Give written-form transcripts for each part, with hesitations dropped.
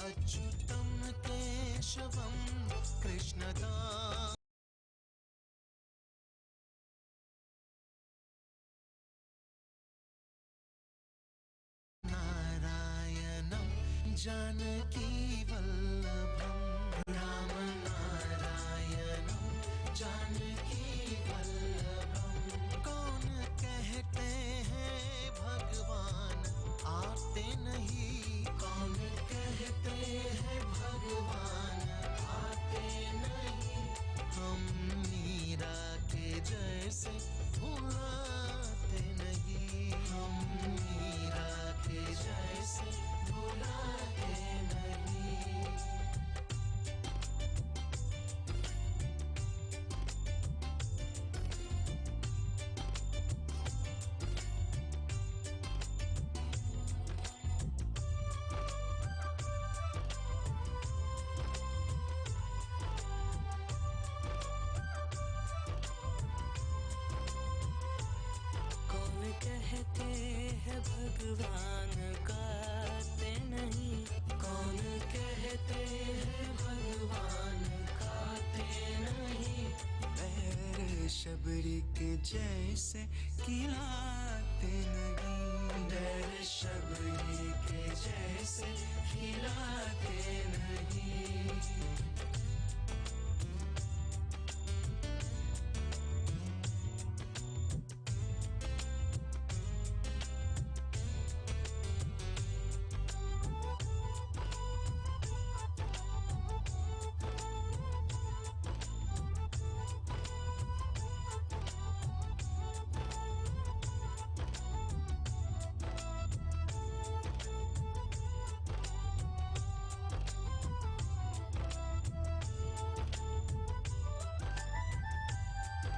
अच्युतं केशवं कृष्णदामोदरं नारायणं जानकीवल्लभं राम नारायणं जानकीवल्लभं। कौन कहते हैं भगवान आते नहीं, कौन कहते हैं भगवान आते नहीं। हम मीरा के जैसे भुलाते नहीं, हम मीरा के जैसे भुलाते नहीं। कौन कहते हैं भगवान गाते नहीं, कौन कहते हैं भगवान गाते नहीं। पैर शबरी के जैसे खिलाते नहीं, पैर शबरी के जैसे खिलाते नहीं।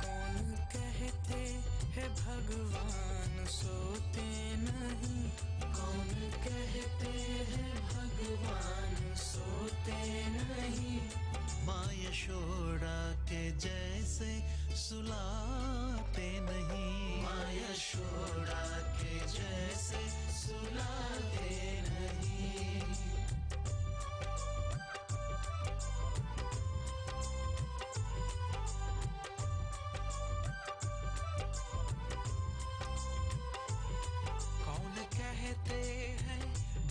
कौन कहते हैं भगवान सोते नहीं, कौन कहते हैं भगवान सोते नहीं। माँ यशोदा के जैसे सुलाते नहीं, माँ यशोदा के जैसे सुलाते नहीं। कौन कहते हैं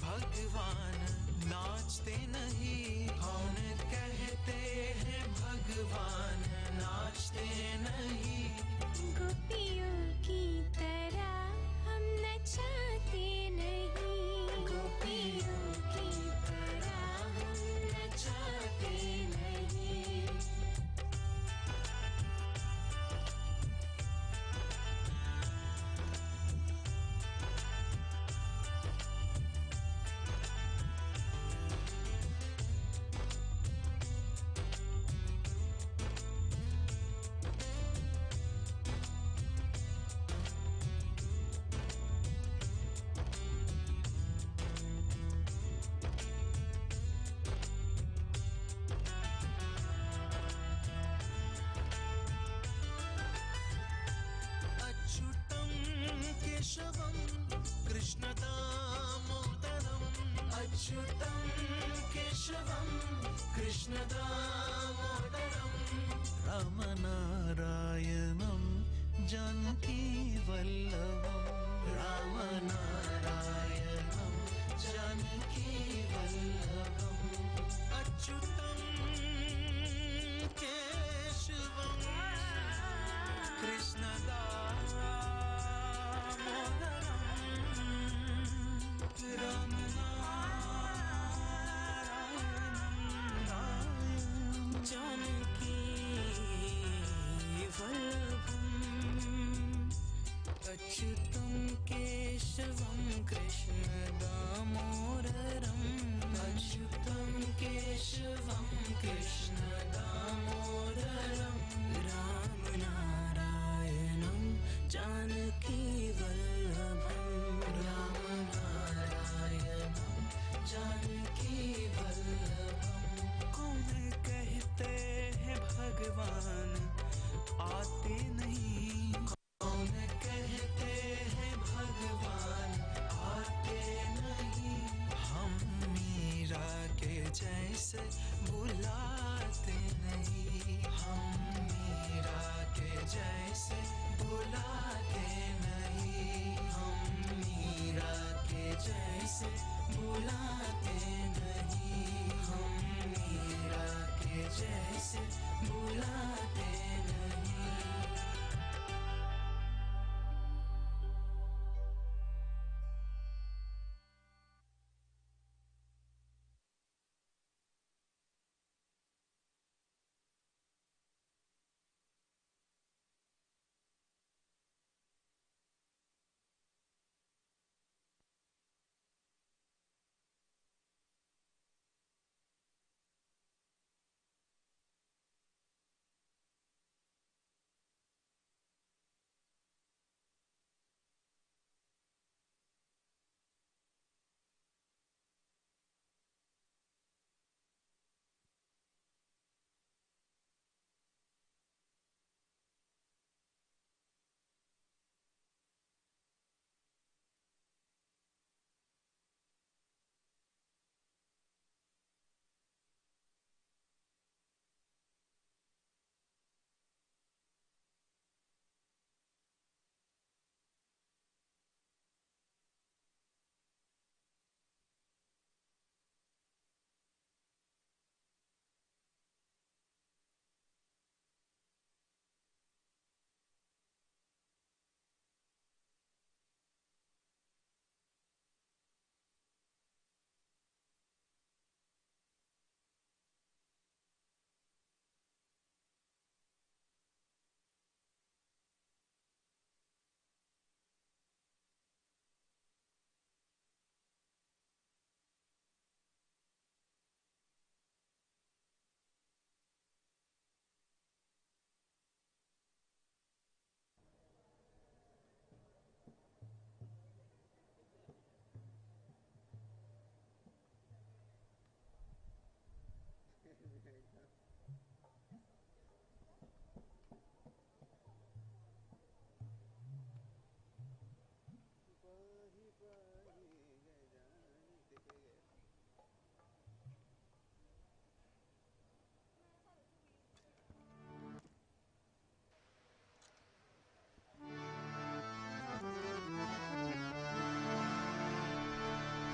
भगवान नाचते नहीं, कौन कहते हैं भगवान नाचते नहीं। गोपियों की तरह हम नचाते नहीं, गोपियों की तरह हम नचाते नहीं। अच्युतं केशवं कृष्णदामोदरं, अच्युतं केशवं कृष्णदामोदरं रामनारायणं जानकीवल्लभं, रामनारायणं जानकीवल्लभम्। अच्युतं केशवं कृष्णदामोदरं रामनारायणं जानकीवल्लभम्। अच्युतं केशवं कृष्ण जैसे बुलाते नहीं, हम मीरा के जैसे बुलाते नहीं।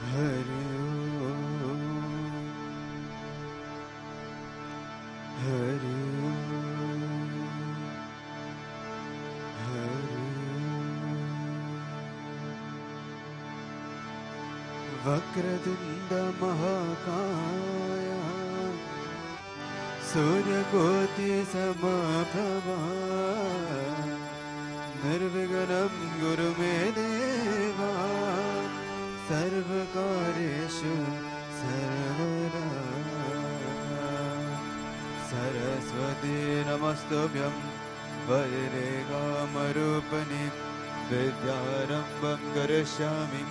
हरि ओम, हरि ओम, हरि ओम। वक्रतुंड महाकाय सूर्यकोटि समप्रभा निर्विघ्नं कुरु मे देवा सर्वकार्येषु सर्वदा। सरस्वती नमस्तुभ्यं वरदे कामरूपिणि विद्यारम्भं करिष्यामि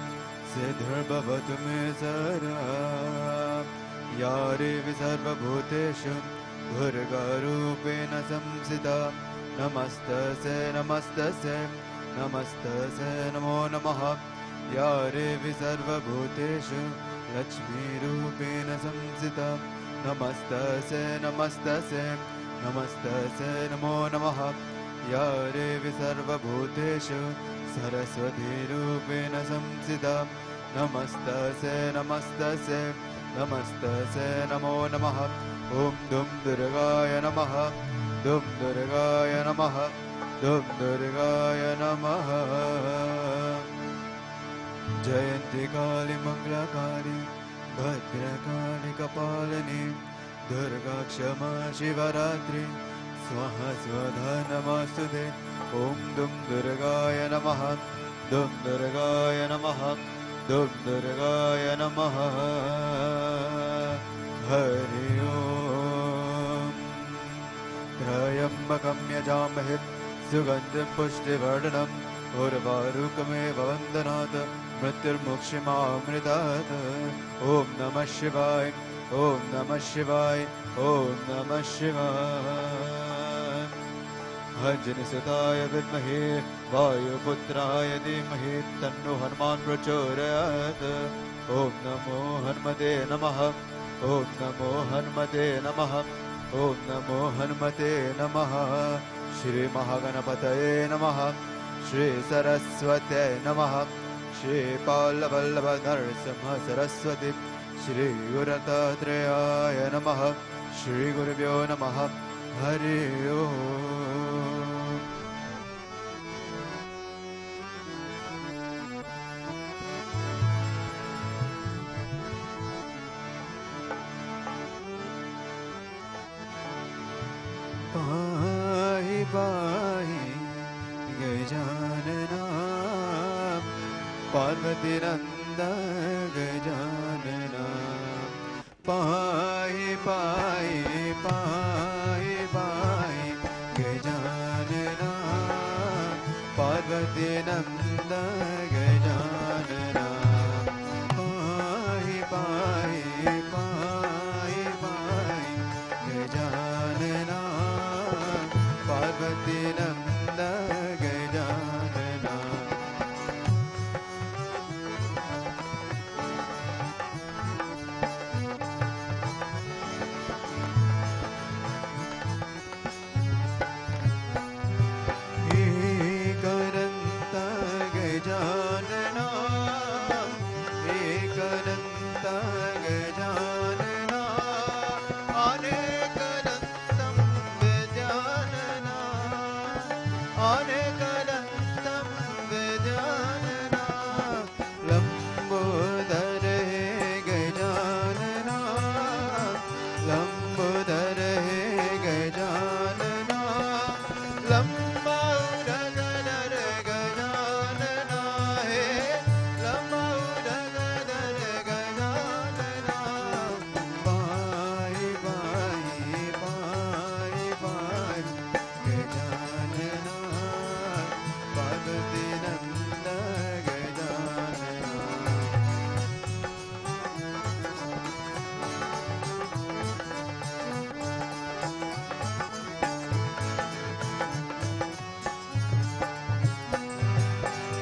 सिद्धिर्भवतु मे सदा। या देवी सर्वभूतेषु दुर्गारूपेण संस्थिता नमस्तस्यै नमस्तस्यै नमस्तस्यै नमो नमः। या देवी सर्वभूतेषु लक्ष्मीरूपेण संस्थिता नमस्तस्यै नमस्तस्यै नमस्तस्यै नमो नमः। या देवी सर्वभूतेषु सरस्वतीरूपेण संस्थिता नमस्तस्यै नमस्तस्यै नमस्तस्यै नमो नमः। ॐ दुं दुर्गाय नमः, दुं दुर्गाय नमः, दुं दुर्गाय नमः। जयन्ती काली मङ्गलकाली भद्रकाली कपालिनी दुर्गा क्षमा शिवरात्रि स्वाहा स्वधा नमस्तुते। ॐ दुं दुर्गाय नमः, दुं दुर्गाय नमः, दुं दुर्गाय नमः। हरि ओम। त्र्यम्बकं यजामहे सुगन्धिं पुष्टिवर्धनम् उर्वारुकमेव वन्दनात् मृत्युर्मुक्षिमामृतात्। ॐ नमः शिवाय, ॐ नमः शिवाय, ॐ नमः शिवाय। अंजनीसुताय विद्महे वायुपुत्राय धीमहि तन्नो हनुमान् प्रचोदयात्। ॐ नमो हनुमते नमः, ॐ नमो हनुमते नमः, ॐ नमो हनुमते नमः। श्री महागणपतये नमः, श्री सरस्वत्यै नमः, श्रीपाल्वल्लभ नरसिंह सरस्वती श्री गुरुदत्तात्रेयाय नमः श्री गुरुभ्यो नमः हरि ओम पाहि पाहि गजानना पार्वती नंद गजानना पाहि पाहि पाहि पाहि गजानना पार्वती नंद गजानना पाहि पाहि पाहि पाहि गजानना पार्वती नंद गजानना एकदन्त गजानना एकदन्त गजानना अनेकदन्तं गजानना अनेकदन्तं गजानना लंबोदर हे गजानना लंबोदर हे गजानना लंबोदर गजानना हे लंबोदर गजानना पाहि पाहि पाहि पाहि गजानना पार्वती नंद गजानना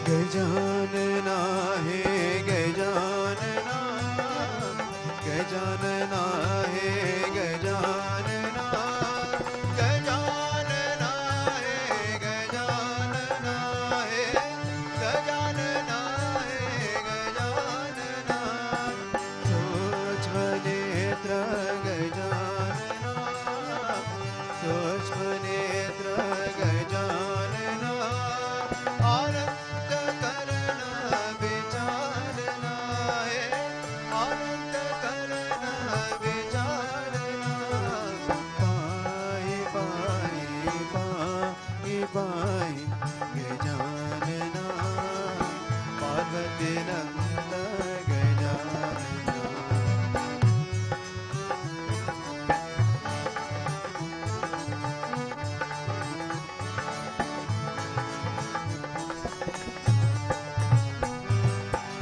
गजानना हे गजानना गजानना हे गजानना गजानना हे गजानना हे गजानना हे गजानना सूक्ष्म नेत्र गजानना सूक्ष्म नेत्र गजानना आनंद करण विचारना है आनंद करण विचारना पाहि पाहि पाहि पाहि गजानना पार्वती नंद गजानना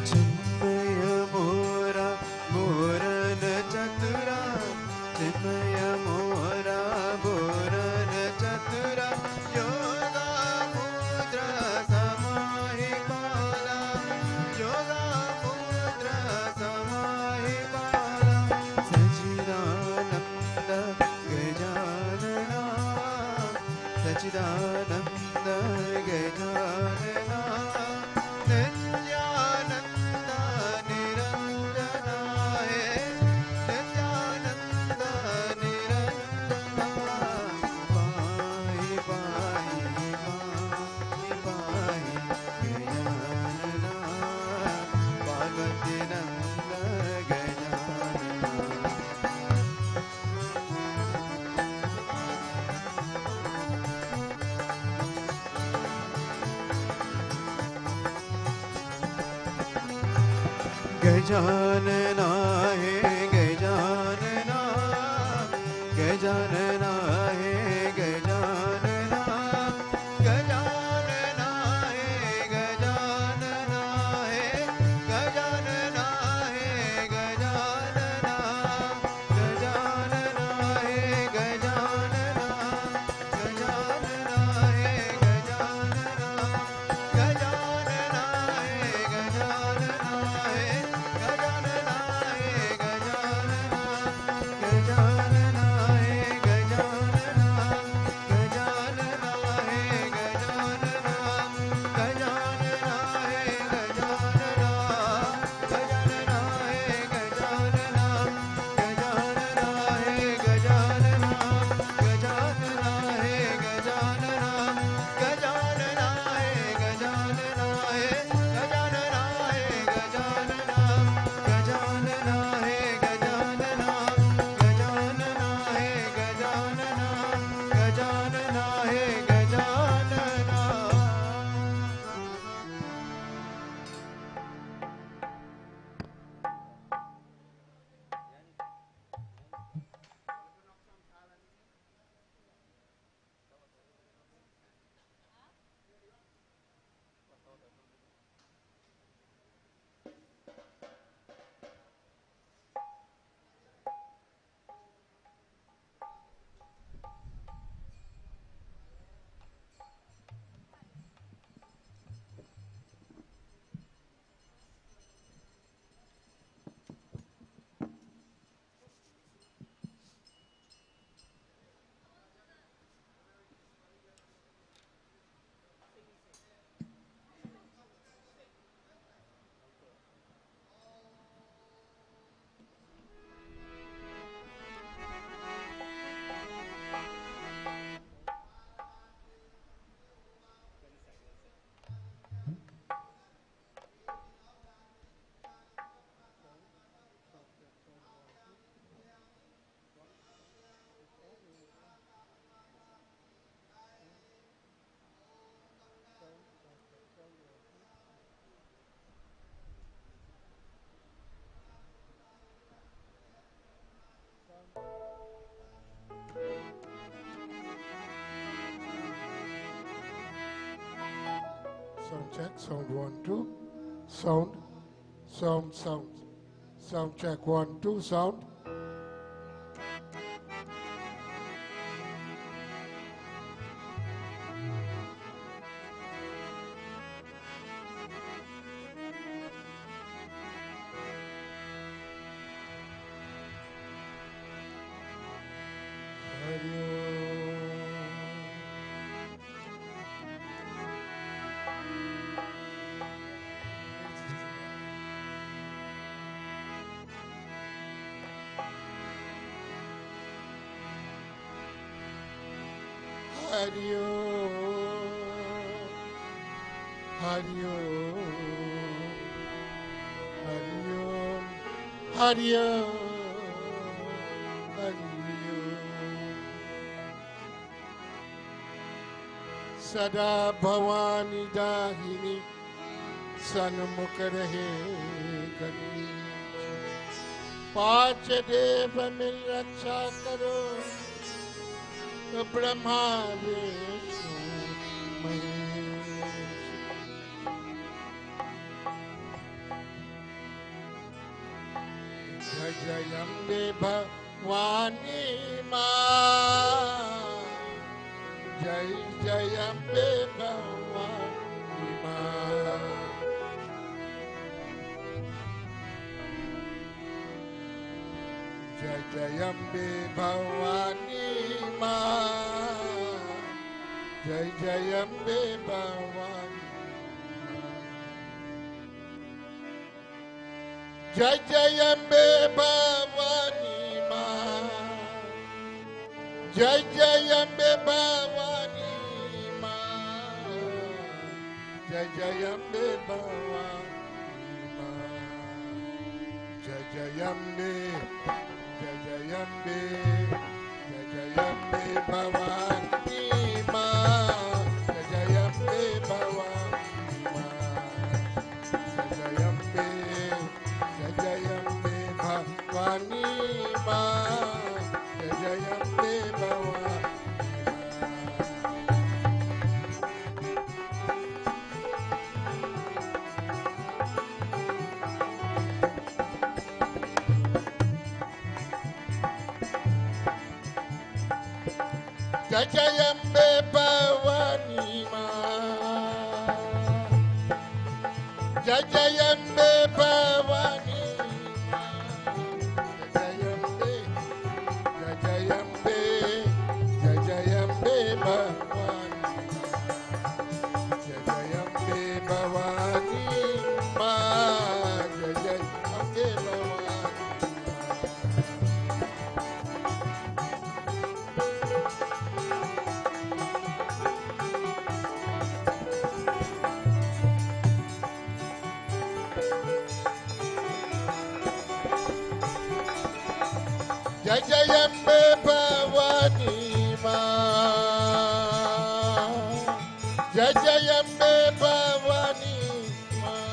चिन्मय मोरा मोरन चतुरा चिन्मय मोरा मोरन चतुरा योगा मुद्रा समाहि बाला योगा मुद्रा समाहि बाला सच्चिदानंद गजानना सच्चिदानंद गजानना नित्यानंद निरंजना हे नित्यानंद निरंजना पाहि पाहि पाहि पाहि गजानना पार्वती नंद गजानना गजानना हे गजानना गजानना हे गजानना गजानना हे गजानना हे गजानना हे गजानना गजानना हे गजानना गजानना हे गजानना गजानना हे गजानना हे गजानना हे गजानना गजानना हे Gajanana check. Sound 1, 2. Sound. Sound check 1, 2. Sound. सदा भवानी दाहिनी सन्मुख रहे गणी पांच देव मिल रक्षा करो ब्रह्मा विष्णु महेश जय जय अम्बे भवानी माँ जय जय अम्बे भवानी माँ जय जय अम्बे भवानी माँ जय जय अम्बे भवानी जय जय अम्बे भवानी माँ जय जय अम्बे भवानी माँ जय जय अम्बे भवानी माँ जय जय अम्बे जय जय अम्बे भवानी माँ जय जय अम्बे भवानी माँ जय जय अम्बे भवानी माँ जय जय अम्बे भवानी जय जय अम्बे भवानी माँ जय जय अम्बे भवानी जय जय अम्बे भवानी जय जय अम्बे भवानी माँ जय जय अम्बे भवानी जय जय अम्बे भवानी माँ जय जय अम्बे भवानी माँ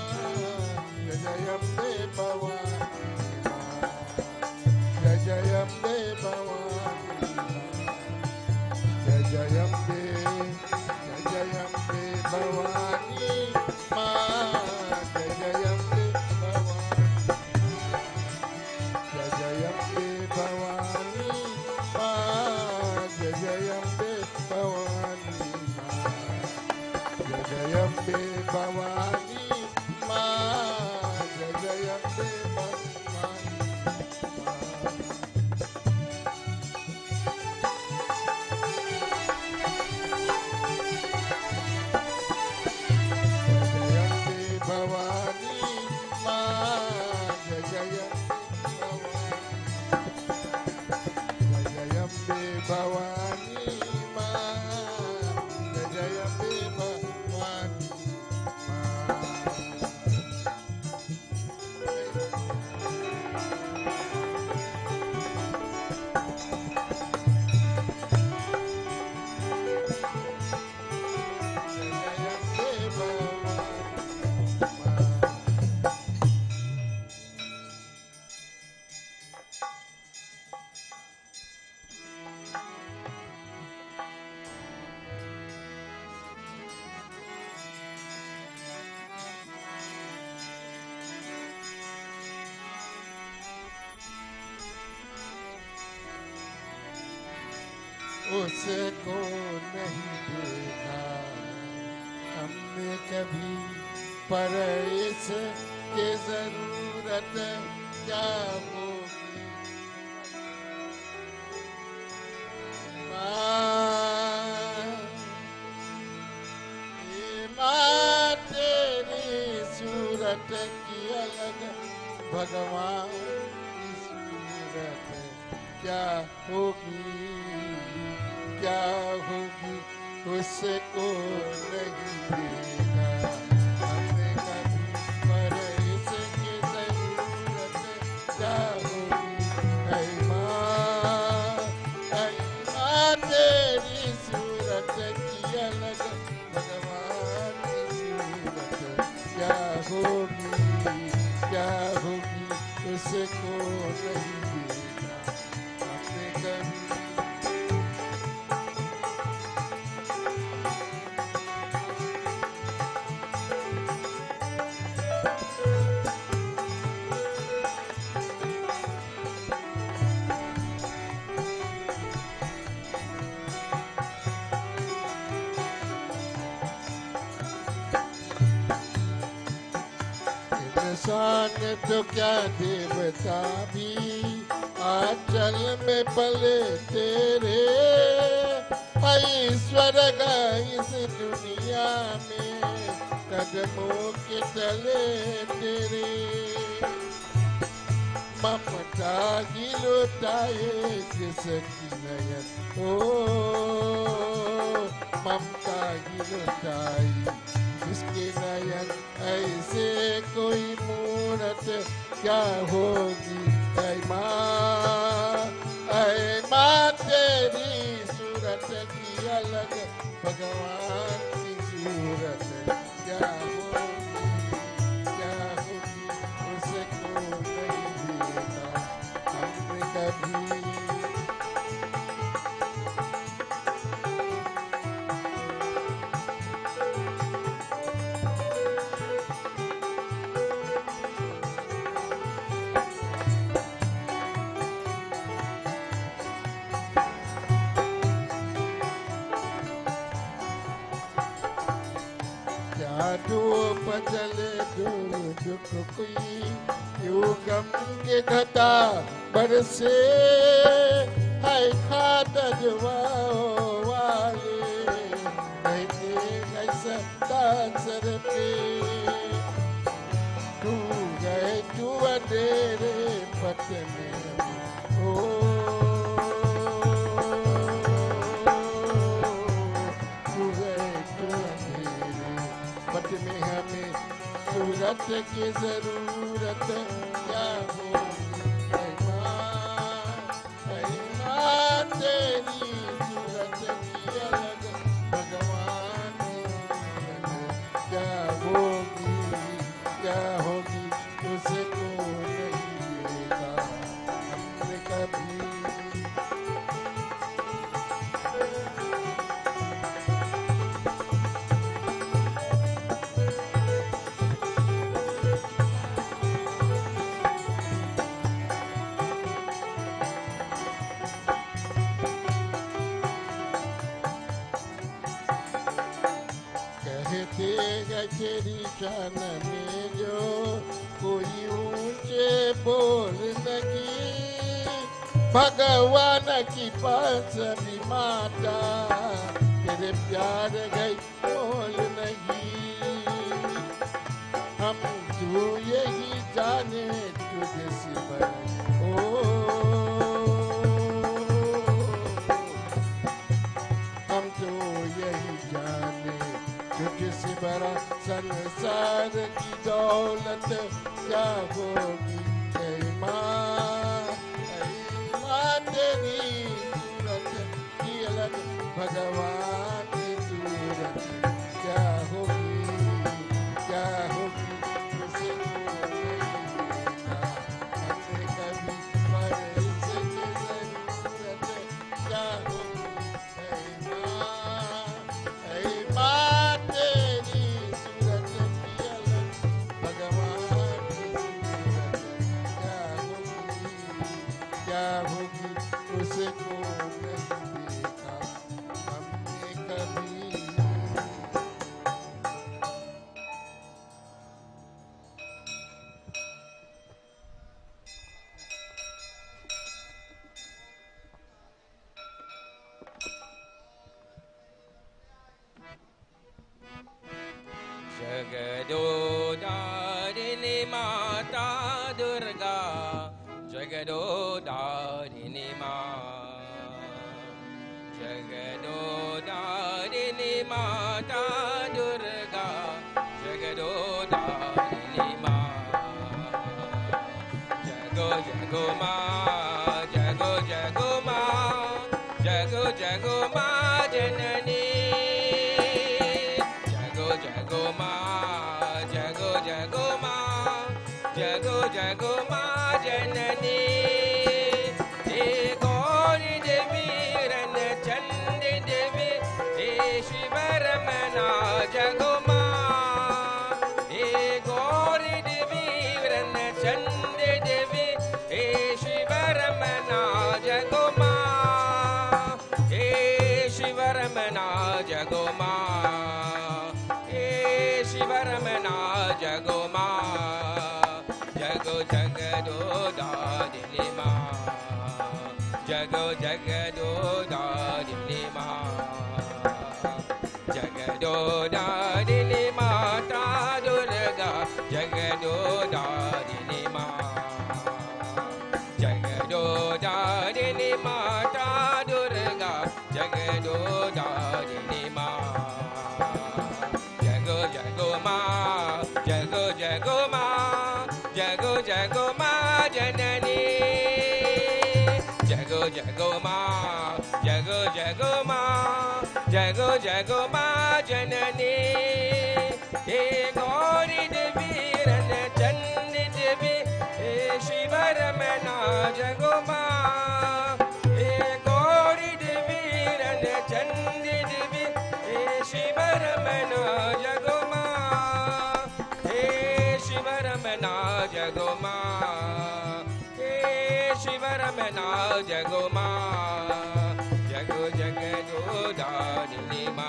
जय जय अम्बे भवानी माँ जय जय अम्बे भवानी जय जय अम्बे भवानी माँ जय जय अम्बे भवानी जय जय अम्बे भवानी माँ उसको नहीं देखा हमने कभी, पर इसकी जरूरत क्या होगी। माँ तेरी सूरत की अलग, भगवान की सूरत क्या होगी, क्या होगी, उसको नहीं देखा हमने कभी, पर इसकी जरूरत क्या होगी। ऐ माँ तेरी सूरत की अलग, भगवान की सूरत क्या होगी, क्या होगी, उसको नहीं देखा हमने कभी। इंसान तो क्या देवता भी आंचल में पले तेरे, स्वर्ग इस दुनिया में कदमों के तले तेरे। ममता ही लुटाए जिसकी नयन, ओ ममता ही लुटाई जिसके नयन, ऐसे कोई मूरत क्या होगी। ऐ माँ तेरी सूरत की अलग, भगवान की सूरत क्या होगी, क्या होगी, उसको नहीं देखा हमने कभी। धूप जले दूर दुख कोई, यूं गम के घटा बरसे, है खाता जुआओ वाले, कहते कैसा दासर पे, तू गए तू अंधेरे पथ में, ओ तू गए तू अंधेरे पथ में, हमें सूरत की जरूरत क्या होगी। ऐ माँ तेरी सूरत की अलग, भगवान की सूरत क्या होगी, क्या होगी, उसको नहीं देखा हमने कभी। कहते गए तेरी शान में जो कोई ऊंचे बोल लगी, भगवान की पास भी माता तेरे प्यार गई बोल नहीं। हम तू यही जाने तुझे सिवा, हम तो यही जाने तुझसे बड़ा संसार की दौलत क्या होगी। ऐ माँ तेरी सूरत की अलग, भगवान की सूरत क्या होगी, क्या होगी, उसे नहीं देखा हमने कभी, पर इसकी जरूरत क्या होगी। ऐ माँ तेरी सूरत की अलग, भगवान की सूरत क्या होगी, क्या होगी, उसको नहीं देखा jago jago ma, jago jago ma, jago jago ma janani, jago jago ma, jago jago ma, jago jago ma janani, he gauri devi ran chandi devi, he shivaramana jago ma, he gauri devi ran chandi devi, he shivaramana jago ma, he shivaramana jago ma, he shivaramana jago ma, jago jagado dadili ma, jago jagado dadili ma, jagado dadili mata durga, jagado dadili ma, jagado dadili mata durga, jagado dadili ma, jago jago ma, jago jago ma, jago jago ma janani, jago jago ma, jago jago ma, jago jago ma janani, he gauri devi ran chandi devi, he shivaramana jago ma, he gauri devi ran chandi devi, he shivaramana jago ma, he shivaramana jago ma, he shivaramana jago ma, jago jagado dadili ma,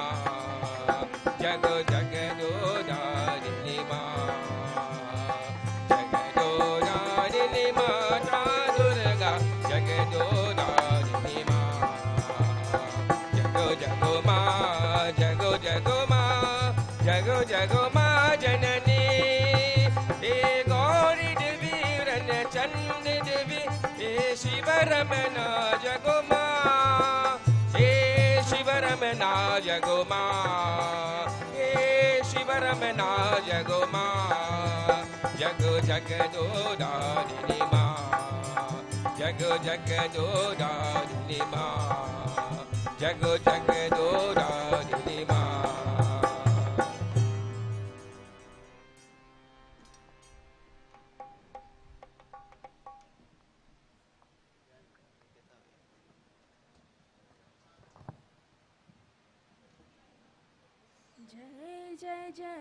jago jagado dadili ma, jagado dadili mata durga, jagado dadili ma, jago jago ma, jago jago ma, jago jago ma janani, he gauri devi ran chandi devi, he shivaramana jago ma, he shivaramana jago ma, he shivaramana jago ma, jago jagado dadili ma, jago jagado dadili ma, jago jagado dadili ma. जय जय जय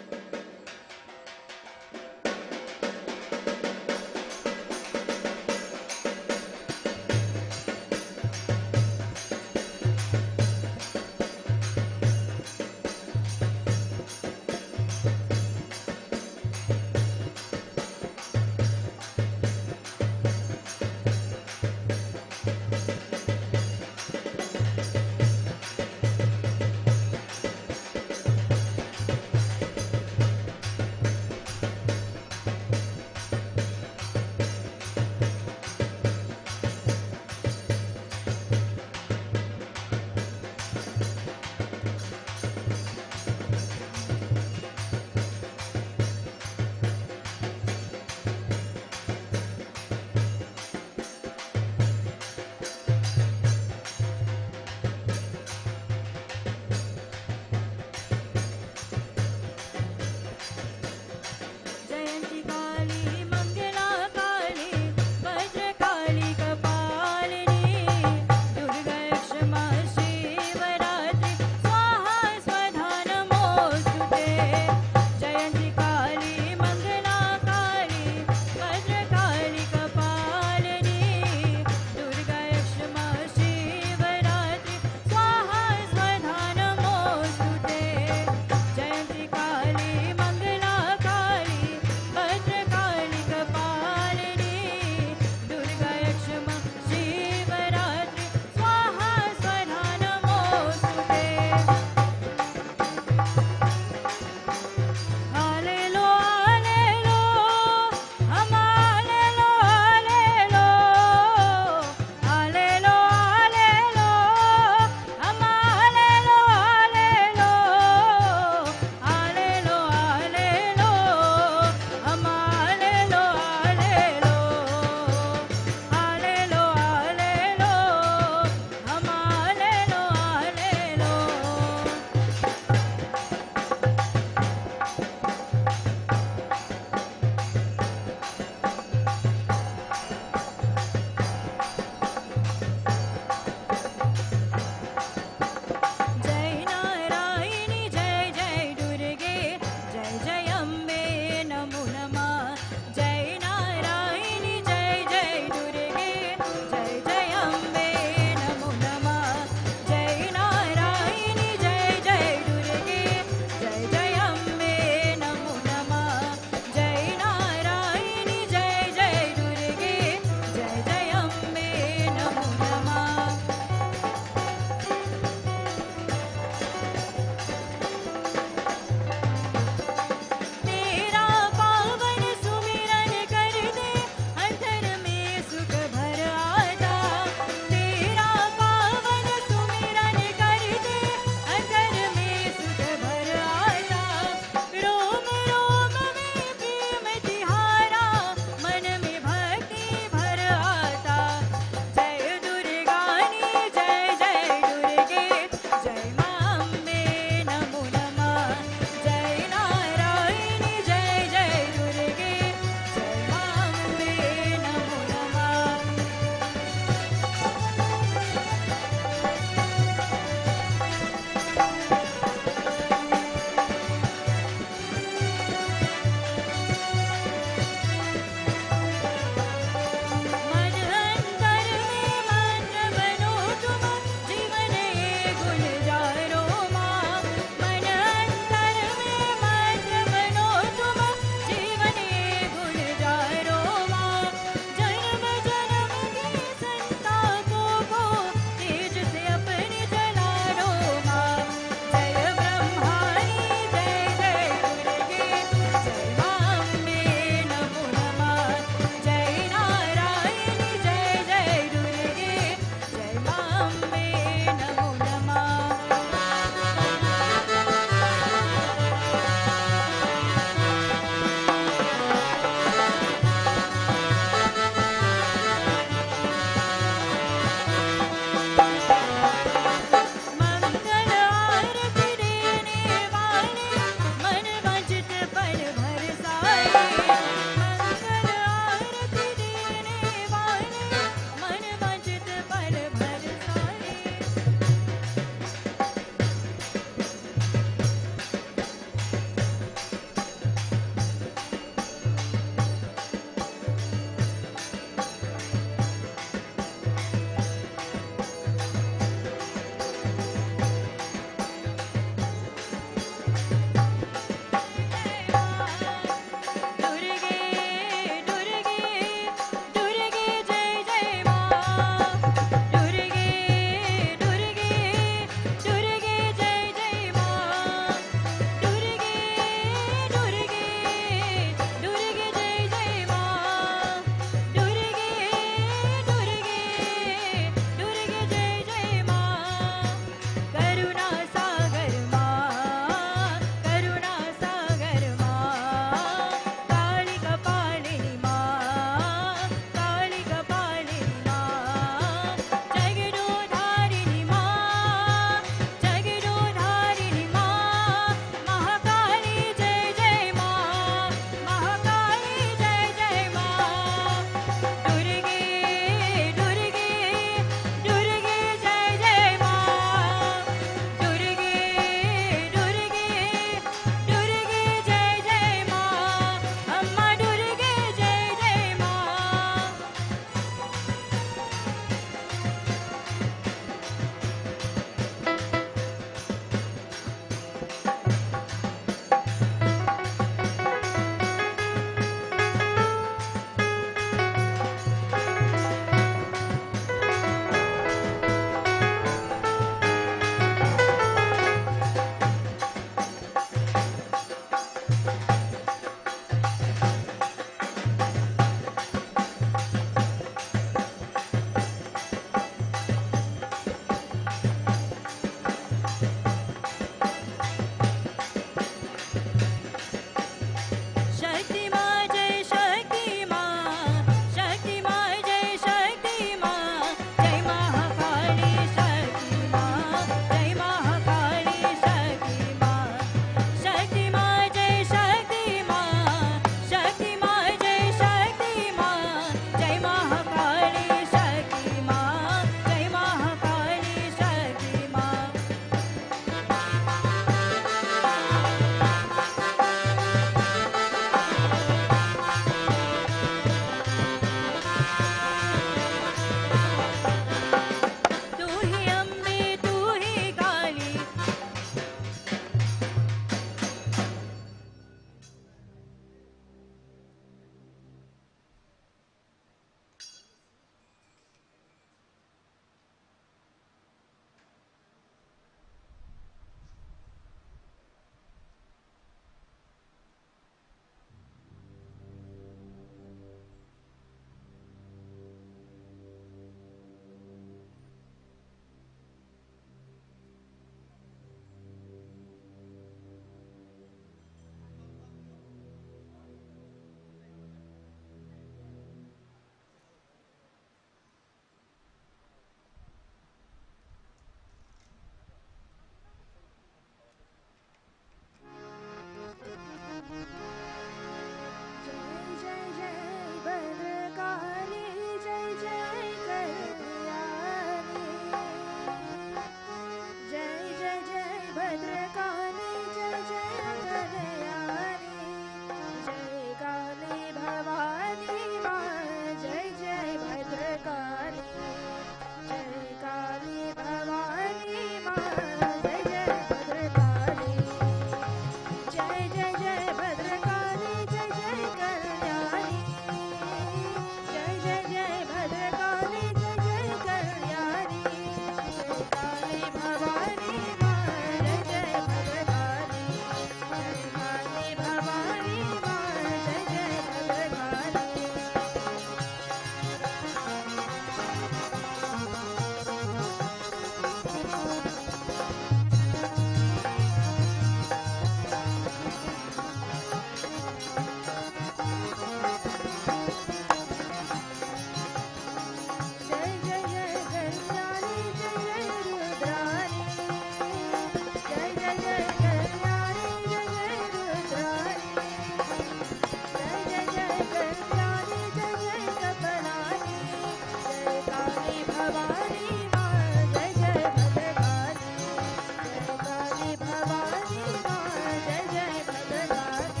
भवानी माँ जय जय भद्रकाली।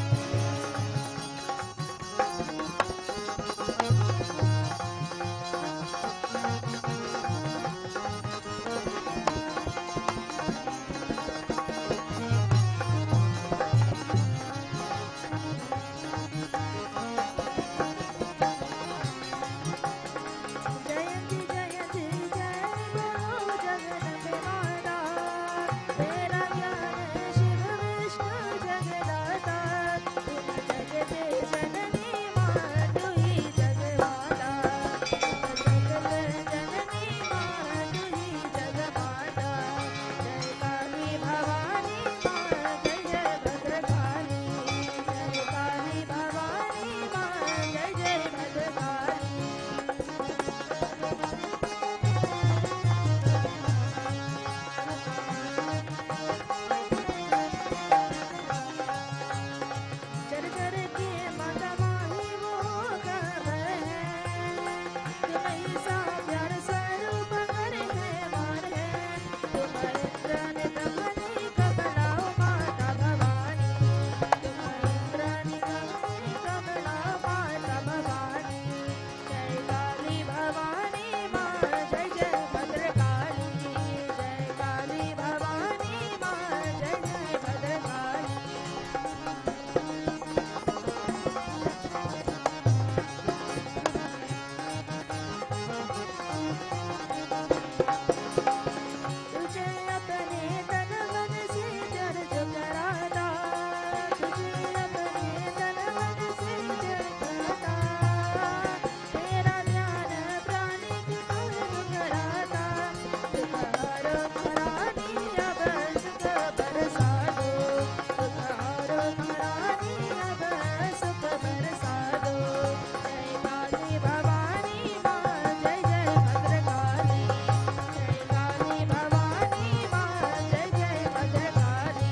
जयंती जयंती जय बोलो जगदम्बे माता, तेरा ज्ञान शिव विष्णु जगदाता, तुम जगते जननी माँ तू ही जगमाता, जगत जननी माँ तू ही जगमाता, जय काली भवानी माँ जय जय भद्रकाली, जय काली भवानी माँ जय जय भद्रकाली। चर चर के माता माही वो खबर है, तुम्हें सा प्यार स्वरूप कर है मार है, तुम्हारे इंद्र ने कमनी कमलाओ माता भवानी, तुम्हारे इंद्र ने कमनी कमलाओ माता भवानी, जय काली भवानी माँ जय जय भद्रकाली, जय काली भवानी माँ जय जय भद्रकाली। तुझे अपने तन मन से चर्च कराता, तुझे अपने तन मन से चर्च कराता, तेरा ध्यान प्राणी की पूर्ण कराता, सुख हरो महारानी अब सुख बरसा दो, सुख हरो महारानी अब सुख बरसा दो, जय काली भवानी माँ जय जय भद्रकाली, जय काली भवानी माँ जय जय भद्रकाली।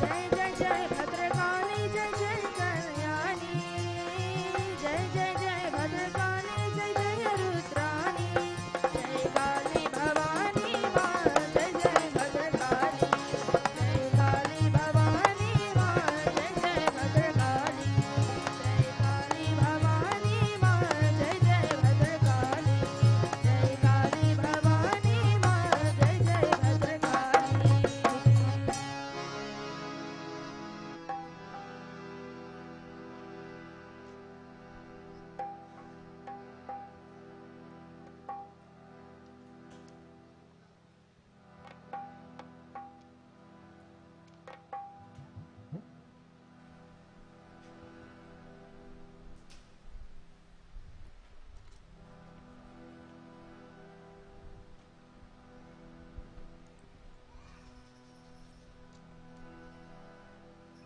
जय जय जय भद्रकाली जय जय कल्याणी, जय जय जय भद्रकाली जय जय रुद्राणी, जय काली भवानी माँ जय जय भद्रकाली, जय काली भवानी माँ जय जय भद्रकाली, जय काली भवानी माँ जय जय भद्रकाली, जय काली भवानी माँ जय जय भद्रकाली।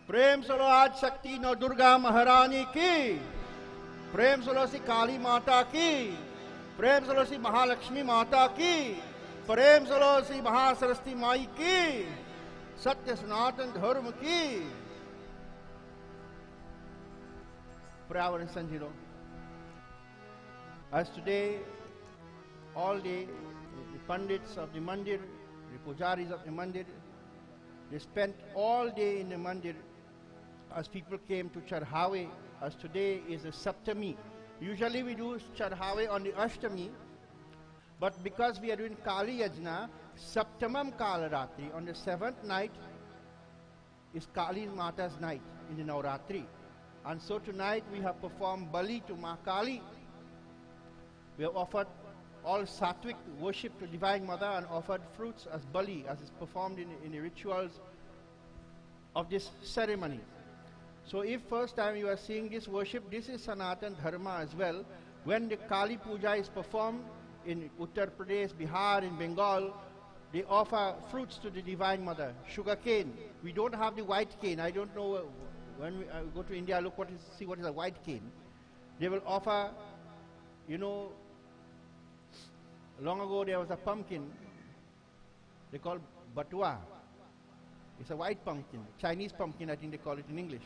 प्रेम सुनो आज शक्ति नौ दुर्गा महारानी की, प्रेम सुनो सी काली माता की, प्रेम सुनो सी महालक्ष्मी माता की, प्रेम सुनो सी महासरस्वती माई की, सत्य सनातन धर्म की। पर्यावरण संजीरो। As today, all day, the pandits of the mandir, the pujaris of the mandir, they spent all day in the mandir as people came to Charhave, as today is the Saptami. Usually we do Charhave on the Ashtami, but because we are doing Kali Yajna, Saptamam Kalaratri, on the 7th night is Kali Mata's night in the Navratri. And so tonight we have performed Bali to Ma Kali. We have offered all sattvic worship to Divine Mother and offered fruits as Bali, as is performed in the rituals of this ceremony. So if first time you are seeing this worship, this is Sanatan Dharma as well. When the Kali Puja is performed in Uttar Pradesh, Bihar, in Bengal, they offer fruits to the Divine Mother, sugar cane. We don't have the white cane. I don't know, when we go to India, look see what is a white cane. They will offer, you know, long ago there was a pumpkin, they call batua. It's a white pumpkin, Chinese pumpkin I think they call it in English.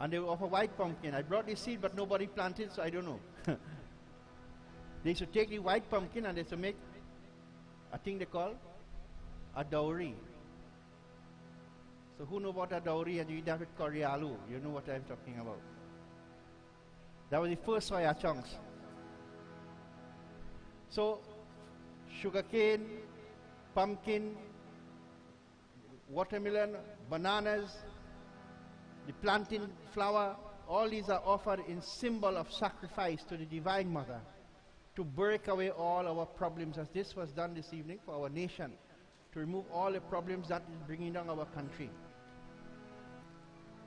And they would offer white pumpkin. I brought the seed, but nobody planted, so I don't know. They used to take the white pumpkin and they used to make a thing they call a dowry. So who know about a dowry and you eat that with corialu? You know what I'm talking about. That was the first soya chunks. So, sugarcane, pumpkin, watermelon, bananas, the plantain flower, all these are offered in symbol of sacrifice to the Divine Mother to break away all our problems, as this was done this evening for our nation, to remove all the problems that is bringing down our country.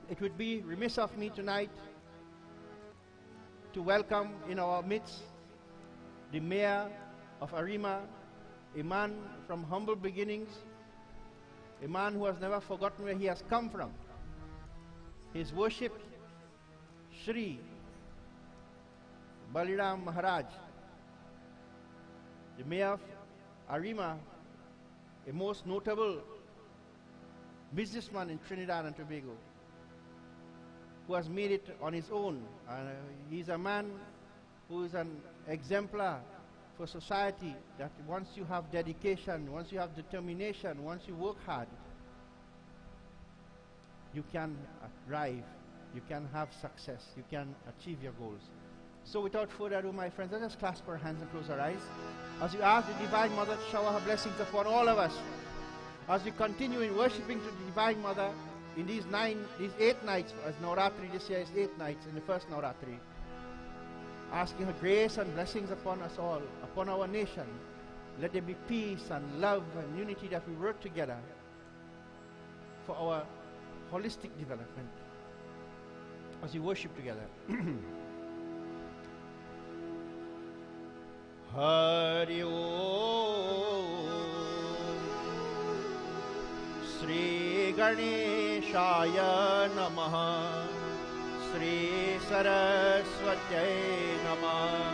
It would be remiss of me tonight to welcome in our midst the mayor of Arima, a man from humble beginnings, a man who has never forgotten where he has come from. His worship, Shri Baliram Maharaj, the mayor of Arima, a most notable businessman in Trinidad and Tobago, who has made it on his own. He's a man who is an exemplar for society, that once you have dedication, once you have determination, once you work hard, you can arrive, you can have success, you can achieve your goals. So without further ado, my friends, let us clasp our hands and close our eyes as we ask the Divine Mother to shower her blessings upon all of us. As we continue in worshipping to the Divine Mother in these 8 nights, as Navratri this year is 8 nights in the first Navratri, asking her grace and blessings upon us all, upon our nation. Let there be peace and love and unity, that we work together for our holistic development as we worship together. Hari Om Sri Ganeshaya Namaha Sri Saraswatyai Namaha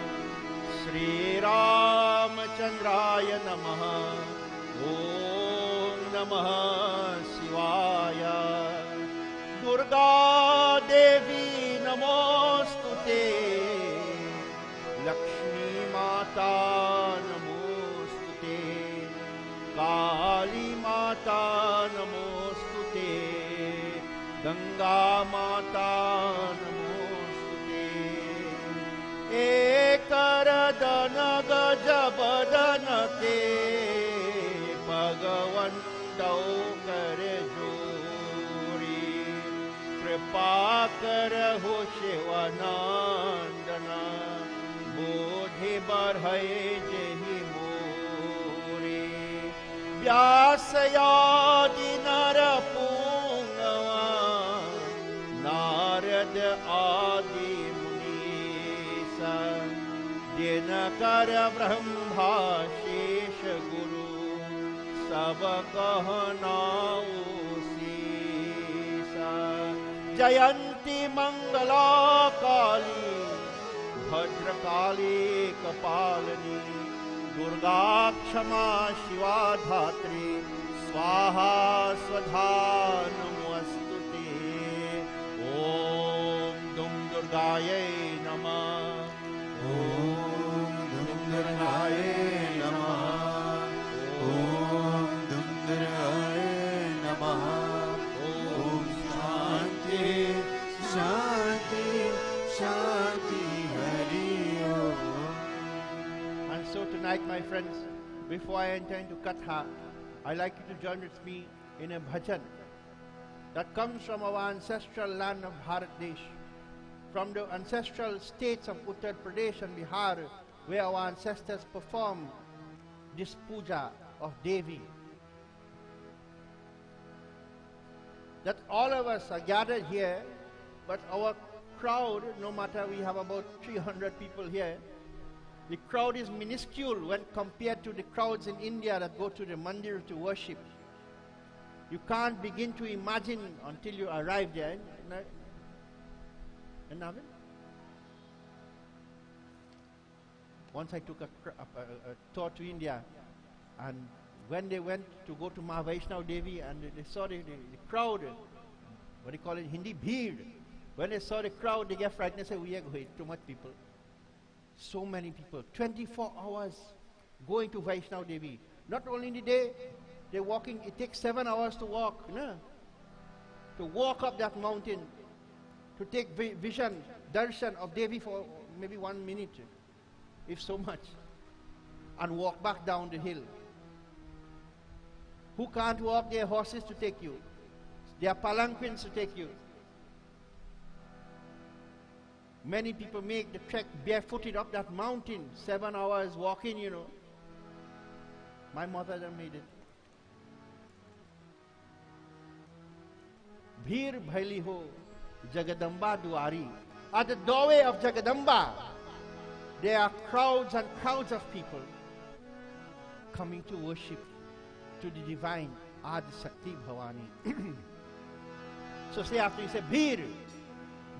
Sri Ramachandraya Namaha Om Namah Shivaya Durga Devi Namostute Lakshmi Mata Namostute Kali Mata Namostute Ganga Mata Namostute Ekaradana Gajabadana Ke Bhagavantau Kare Jori Kripa Karaho Shivanandana Bodhi Barhai Jehi Mori Vyasayadi Narapungava Narad Adi Munisa Dinakara Brahma Shesha Guru Sabakahana Usisa Jayanti Mangala Kali Bhadrakali Kapalani Durga Kshama Shiva Dhatri Swaha Swadha Namostute Om Dum Durgaye Namah Om Dum Durgaye Namah Om Dum Durgaye Namah Om Shanti Shanti Shanti Hari Om. And so tonight, my friends, before I enter into Katha, I'd like you to join with me in a bhajan that comes from our ancestral land of Bharat Desh, from the ancestral states of Uttar Pradesh and Bihar, where our ancestors performed this puja of Devi. That all of us are gathered here, but our crowd, no matter we have about 300 people here, the crowd is minuscule when compared to the crowds in India that go to the mandir to worship. You can't begin to imagine until you arrive there. Once I took a tour to India, and when they went to go to Mahavaishnav Devi and they saw the crowd, what they call it, Hindi bheed, When they saw the crowd, they get frightened and say, we are going, too much people. So many people, 24 hours going to Vaishnav Devi. Not only in the day, they're walking, it takes 7 hours to walk, to walk up that mountain, to take vision, darshan of Devi for maybe 1 minute, if so much, and walk back down the hill. Who can't walk? Their horses to take you. Their palanquins to take you. Many people make the trek barefooted up that mountain, 7 hours walking, My mother made it. Bhir bhaili ho Jagadamba duari. At the doorway of Jagadamba, there are crowds and crowds of people coming to worship to the divine Adi Shakti Bhavani. So say after you say Bhir.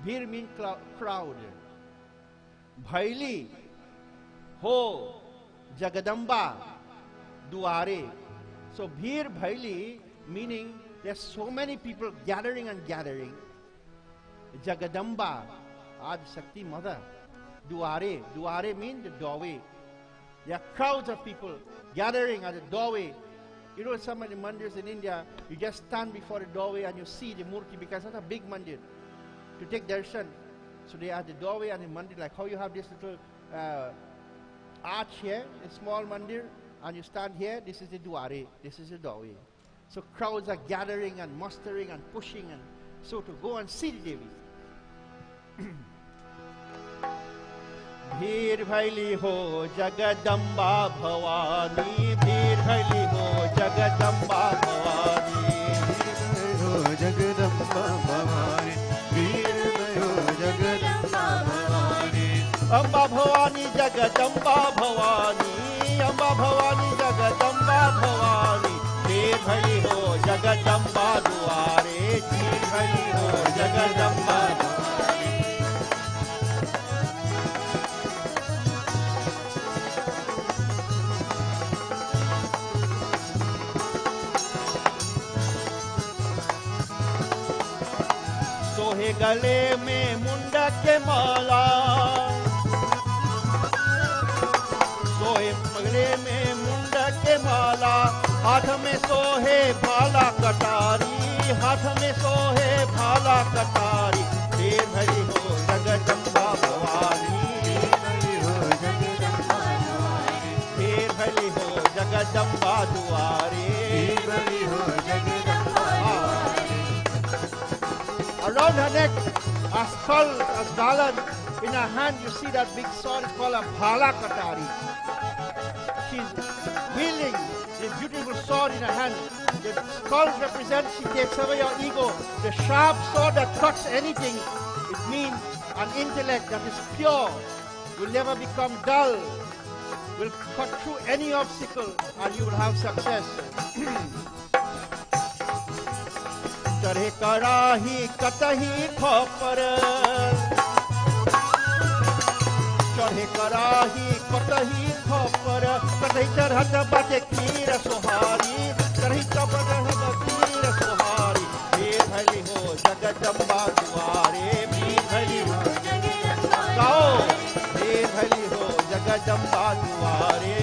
Bhir means crowd. Bhaili ho Jagadamba duare. So Bhir Bhaili meaning there's so many people gathering and gathering. Jagadamba, Adi Shakti Mother. Duare. Duare means the doorway. There are crowds of people gathering at the doorway. Some of the mandirs in India, you just stand before the doorway and you see the murti because that's a big mandir to take darshan. So they are at the doorway and the mandir, like how you have this little arch here, a small mandir, and you stand here, this is the duare, this is the doorway. So crowds are gathering and mustering and pushing and so to go and see the Devi. Bhir bhaili ho Jagadamba Bhavani. Bhir bhaili ho Jagadamba Bhavani. Bhir ho Jagadamba Bhavani. Bhir ho Jagadamba Bhavani. Amba Bhavani Jagadamba Bhavani. Amba Bhavani Jagadamba Bhavani. Bhir bhaili ho Jagadamba duare. Bhir bhaili ho Jagadamba duare. सोहे गले में मुंडा के माला, सोहे गले में मुंडा के माला, हाथ में सोहे भाला कटारी, हाथ में सोहे भाला कटारी। ढेर भरी हो जगदम्बा भवानी, ढेर भरी हो जगदम्बा दुआरे। Around her neck, a skull, a garland. In her hand, you see that big sword. It's called a bhala katari. She's wielding this beautiful sword in her hand. The skull represents she takes away your ego. The sharp sword that cuts anything, it means an intellect that is pure, will never become dull, will cut through any obstacle, and you will have success. चढ़े कराही कतही खोपर, चढ़े कराही कतही खोपर, कतही चढ़त बाटे खीर सोहारी, कतही चढ़त खीर सोहारी। भीड़ भली हो जगदम्बा दुआरे, भीड़ भली हो गाओ, भीड़ भली हो जगदम्बा दुआरे।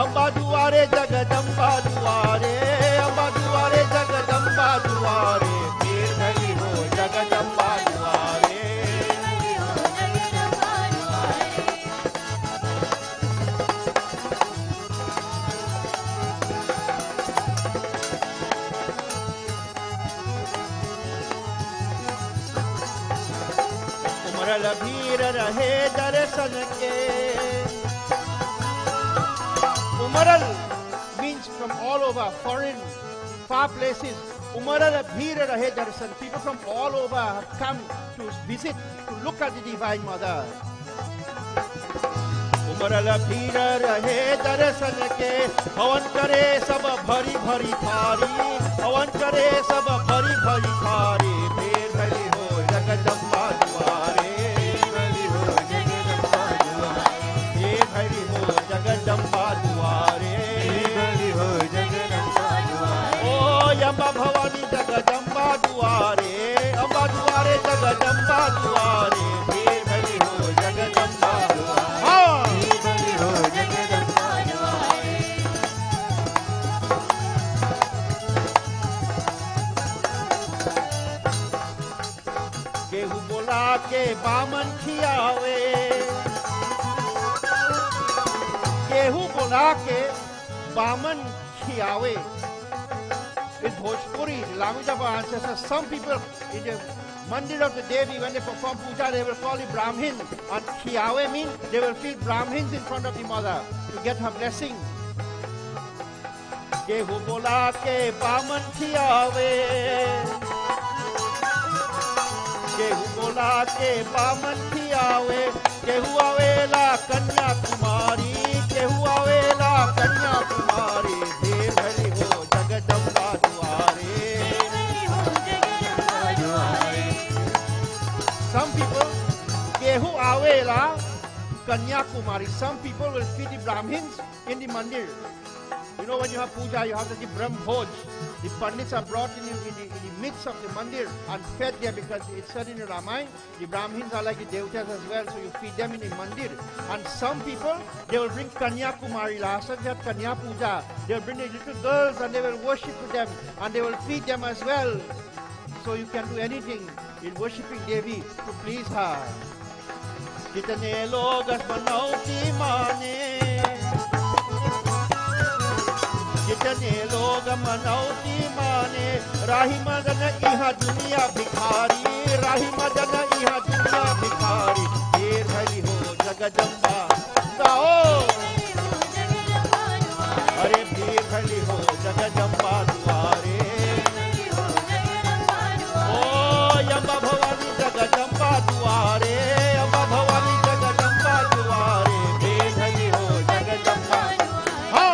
अम्बा दुआरे जगदम्बा दुआरे, अम्बा दुआरे जगदम्बा दुआरे। भीड़ भली हो जगदम्बा दुआरे। उमरल भीड़ रहे दर्शन के। Umaral means from all over, foreign, far places. Umaral bhir rahe darshan. People from all over have come to visit, to look at the Divine Mother. Umaral bhir rahe darshan ke, havan kare sab bhari bhari thari, havan kare sab bhari bhari thari. Bhir bhali ho jagadamba duare, bhir bhali ho jagadamba duare, bhir bhali ho jagadamba duare, bhir bhali ho jagadamba duare. Oh Yamba Bhavani Jagadamba गेहूं बोला के बामन खियावे, गेहूं बोला के बामन खियावे. In Bhojpuri, language of our ancestors, some people in the Mandir of the Devi, when they perform puja, they will call it Brahmin. And Khiyawe means they will feed Brahmins in front of the mother to get her blessing. Gehu bola ke baman khiyawe, Gehu bola ke baman khiyawe, Gehu avela Kanya Kumari, Gehu avela Kanya Kumari, Dev Hari ho Jagadamba duare. Some people, Gehu avela Kanya Kumari, some people will feed the Brahmins in the mandir. You know, when you have puja, you have to give Brahm Bhoj. The Pandits are brought in the midst of the mandir and fed there, because it's said in the Ramayana, the Brahmins are like the Devatas as well, so you feed them in the mandir. And some people, they will bring Kanya Kumari. Last time they had Kanya Puja. They will bring the little girls and they will worship with them and they will feed them as well. So you can do anything in worshipping Devi to please her. Kitane logas manauti mane, Kitane loga manauti mane, Rahi madana iha dunya bhikhari, Rahi madana iha dunya bhikhari, Deer hari ho Jagadamba gao, Are deer hari ho Jagadamba duare, Oh Yamba Bhavani Jagadamba duare, Yamba Bhavani Jagadamba duare, Deer hari ho Jagadamba, ha.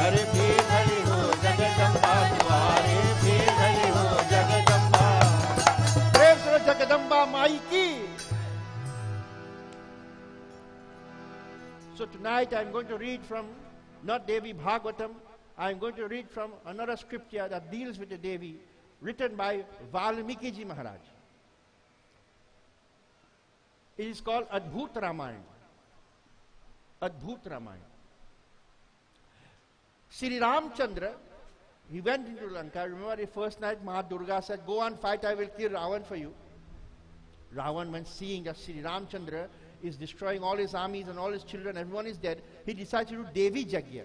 Are Deer hari ho Jagadamba duare, Deer hari ho Jagadamba. Prem se Jagadamba Mai ki. So tonight I am going to read from not Devi Bhagavatam, I am going to read from another scripture that deals with the Devi, written by Valmiki Ji Maharaj. It is called Adbhut Ramayana. Adbhut Ramayana. Sri Ramchandra, he went into Lanka. Remember the first night Maha Durga said, go and fight, I will kill Ravan for you. Ravan, when seeing that Sri Ramchandra is destroying all his armies and all his children, everyone is dead, he decided to do Devi Jagya.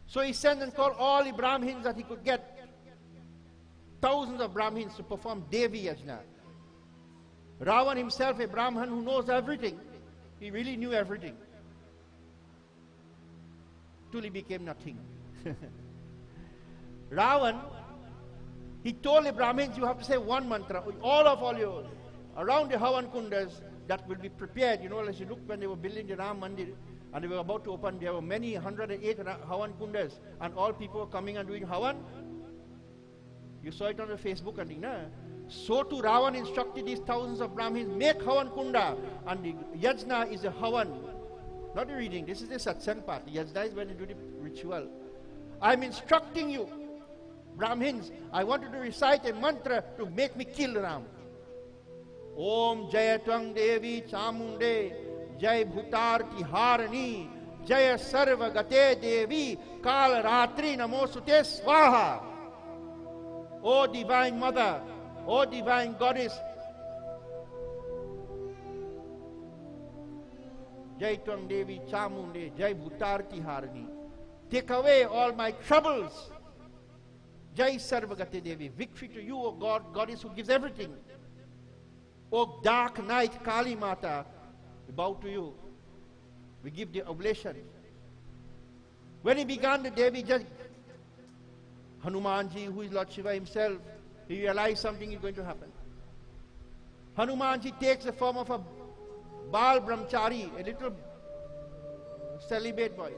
So he sent and called all the Brahmins that he could get, thousands of Brahmins to perform Devi Yajna. Ravan himself, a Brahman who knows everything, he really knew everything, till he became nothing. Ravan, he told the Brahmins, you have to say one mantra, all you, around the Havan Kundas that will be prepared. You know, as you look when they were building the Ram Mandir and they were about to open, there were many 108 Havan Kundas and all people were coming and doing Havan. You saw it on the Facebook and thing, no? So too Ravan instructed these thousands of Brahmins, make Havan Kunda, and the Yajna is a Havan. Not the reading, this is the satsang part. The Yajna is when you do the ritual. I am instructing you, Brahmins, I want you to recite a mantra to make me kill Ram. Om Jayatwang Devi Chamunde, Jai Bhutarti Harani, Jaya Sarva Gate Devi, Kal Ratri Namosute Swaha. O Divine Mother, O Divine Goddess, Jayatwang Devi Chamunde, Jai Bhutarti Harani, take away all my troubles. Jai Sarvagate Devi, victory to you, O God, Goddess who gives everything. O dark night, Kali Mata, we bow to you. We give the oblation. When he began the Devi Jaj, Hanumanji, who is Lord Shiva himself, he realized something is going to happen. Hanumanji takes the form of a Bal Brahmachari, a little celibate boy.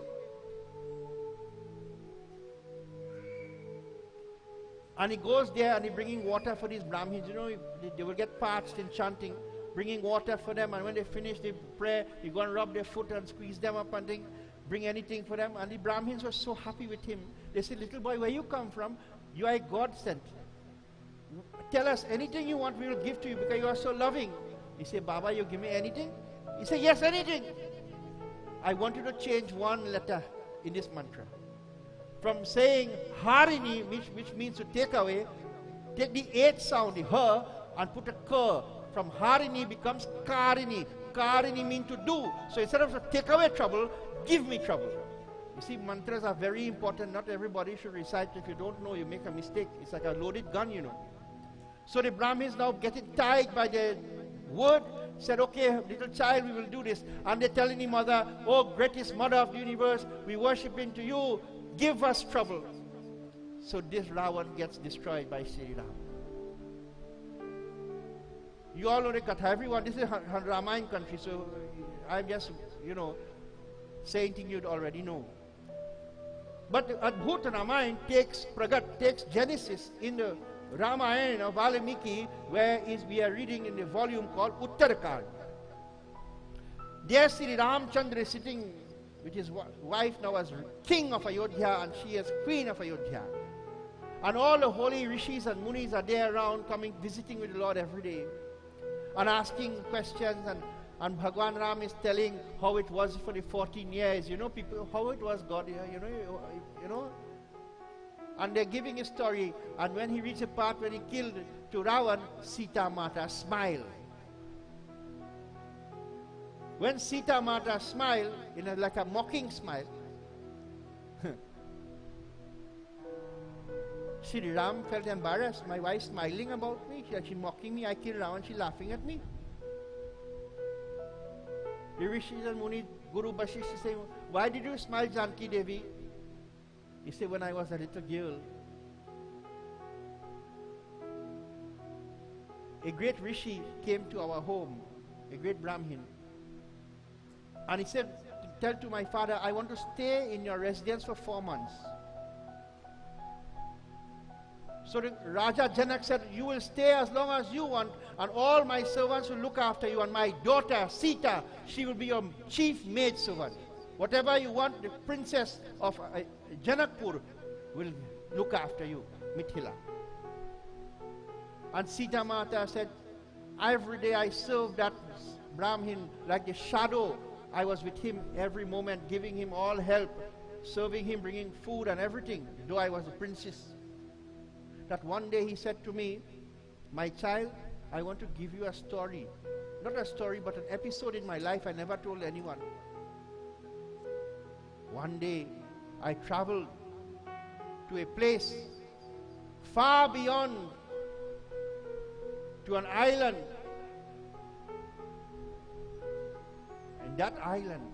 And he goes there and he's bringing water for these Brahmins. You know, they will get parched in chanting, bringing water for them. And when they finish the prayer, he go and rub their foot and squeeze them up and bring anything for them. And the Brahmins were so happy with him. They said, little boy, where you come from? You are a God sent. Tell us anything you want, we will give to you because you are so loving. He said, Baba, you give me anything? He said, yes, anything. I want you to change one letter in this mantra. From saying Harini, which means to take away, Take the eighth sound, the her, and put a ka. From harini becomes karini. Karini means to do. So instead of take away trouble, give me trouble. You see, mantras are very important. Not everybody should recite. If you don't know, you make a mistake. It's like a loaded gun, you know. So the Brahmins now get it tied by the word, said, okay, little child, we will do this. And they're telling the mother, oh, greatest mother of the universe, we worship into you, give us trouble. So this Ravan gets destroyed by Sri Ram. You all know the Katha, everyone, this is Ramayana country, so I'm just, saying things you'd already know. But Adbhuta Ramayana takes Genesis in the Ramayana of Valmiki, we are reading in the volume called Uttarakand. There Sri Ramchandra is sitting with his wife now as king of Ayodhya, and she is queen of Ayodhya. And all the holy rishis and munis are there around, coming, visiting with the Lord every day, and asking questions, and Bhagwan Ram is telling how it was for the 14 years, people, how it was God, and they're giving a story, and when he reached a part when he killed to Ravan, Sita Mata smiled. When Sita Mata smiled, like a mocking smile, Sri Ram felt embarrassed. My wife smiling about me, she mocking me, I killed Ravan, she laughing at me. The Rishis and Muni, Guru Bashish is saying, why did you smile, Janki Devi? He said, when I was a little girl, a great Rishi came to our home, a great Brahmin. And he said, tell to my father, I want to stay in your residence for 4 months. So the Raja Janak said, you will stay as long as you want, and all my servants will look after you, and my daughter, Sita, she will be your chief maid servant. Whatever you want, the princess of Janakpur will look after you, Mithila. And Sita Mata said, every day I served that Brahmin like the shadow. I was with him every moment, giving him all help, serving him, bringing food and everything, though I was a princess. That one day he said to me, my child, I want to give you a story. Not a story, but an episode in my life I never told anyone. One day I traveled to a place far beyond, to an island. And that island,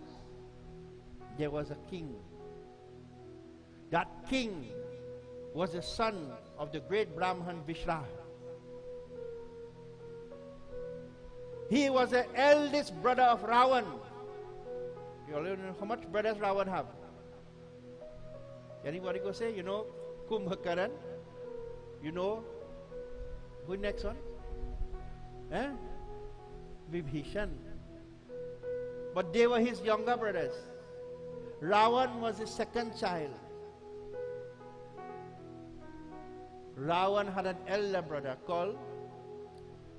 there was a king. That king was the son of the great Brahman Vishra. He was the eldest brother of Ravan. You all know how much brothers Ravan have? Anybody go say, Kumbhakaran? Who next one? Vibhishan. But they were his younger brothers. Ravan was his second child. Ravan had an elder brother called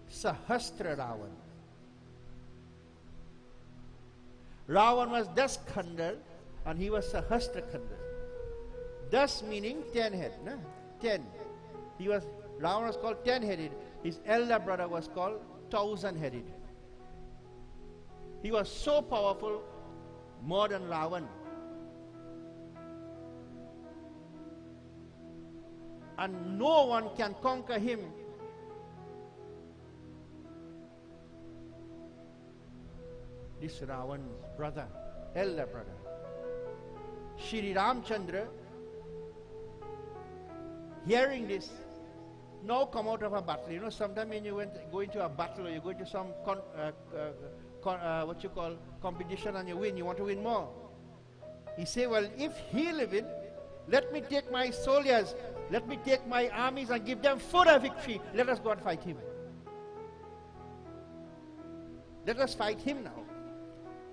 Sahastra Ravan. Ravan was Daskandar and he was Sahastra Kandar. Das meaning 10 head. 10. Ravan was called 10-headed. His elder brother was called 1,000-headed. He was so powerful, more than Ravan. And no one can conquer him. This Ravan's brother, elder brother. Shri Ramchandra, hearing this, now come out of a battle. Sometimes when you go into a battle or you go into some competition and you win, you want to win more. He said, well, if he live in, let me take my soldiers, let me take my armies and give them further victory. Let us go and fight him. Let us fight him now.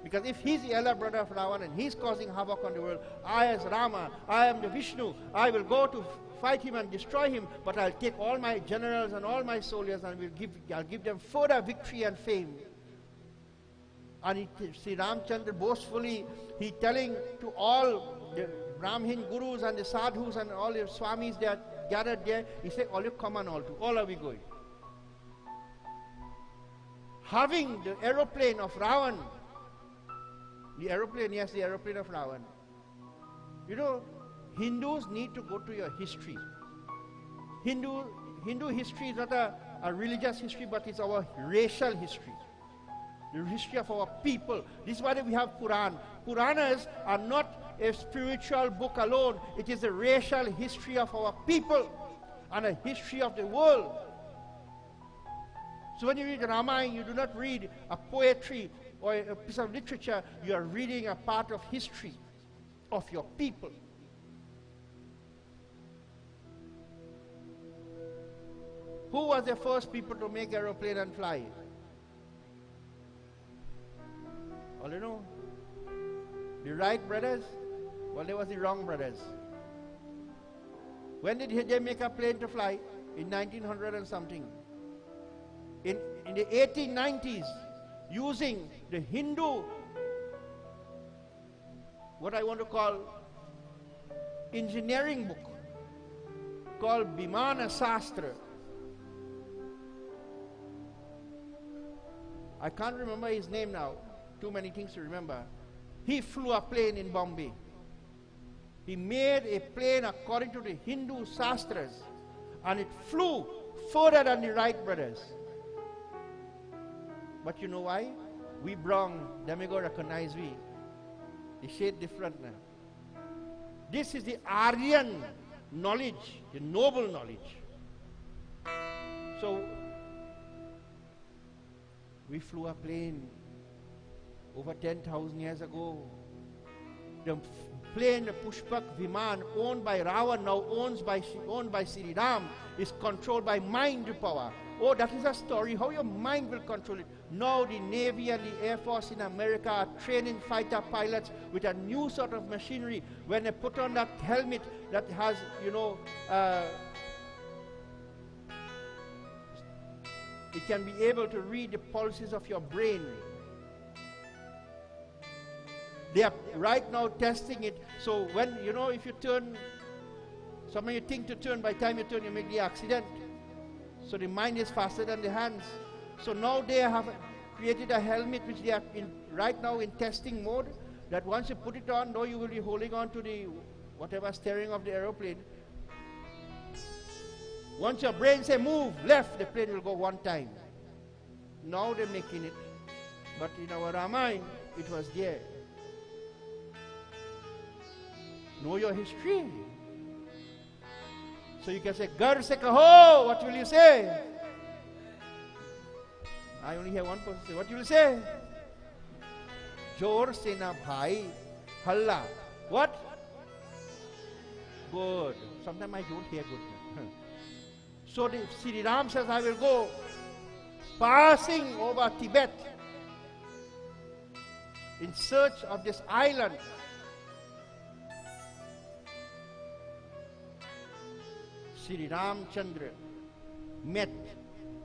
Because if he's the elder brother of Ravan and he's causing havoc on the world, I as Rama, I am the Vishnu, I will go to fight him and destroy him, but I'll take all my generals and all my soldiers and I'll give them further victory and fame. And Sri Ramchandra boastfully, he telling to all the Brahmin gurus and the sadhus and all the swamis, they are gathered there. He said, all you come on all to. All are we going? Having the aeroplane of Ravan, the aeroplane, yes, the aeroplane of Ravan. You know, Hindus need to go to your history. Hindu history is not a religious history, but it's our racial history. The history of our people. This is why we have Puran. Puranas are not a spiritual book alone. It is a racial history of our people and a history of the world. So when you read Ramayana, you do not read a poetry or a piece of literature. You are reading a part of history of your people. Who was the first people to make aeroplane and fly? All you know? The Wright brothers? Well, they was the wrong brothers. When did they make a plane to fly? In 1900 and something. In the 1890s, using the Hindu, what I want to call engineering book, called Bimana Sastra. I can't remember his name now. Too many things to remember. He flew a plane in Bombay. He made a plane according to the Hindu Sastras, and it flew further than the Wright brothers. But you know why? We brown, them go recognize we. The shade different now. This is the Aryan knowledge, the noble knowledge. So, we flew a plane over 10,000 years ago. The plane, the Pushpak Viman, owned by Ravan, now owned by Sri Ram, is controlled by mind power. Oh, that is a story, how your mind will control it. Now the Navy and the Air Force in America are training fighter pilots with a new sort of machinery. When they put on that helmet that has, you know, it can be able to read the pulses of your brain. They are right now testing it. So when, you know, if you turn, some of you think to turn, by the time you turn, you make the accident. So the mind is faster than the hands. So now they have created a helmet which they are right now in testing mode, that once you put it on, now you will be holding on to the whatever steering of the aeroplane. Once your brain say move left, the plane will go one time. Now they're making it. But in our Ramayana, it was there. Know your history. So you can say, Gar se kaho, what will you say? I only hear one person say, what will you say? Jor se na bhai, halla. What? Good. Sometimes I don't hear good. So the Sri Ram says, I will go passing over Tibet in search of this island. Sri Ramchandra met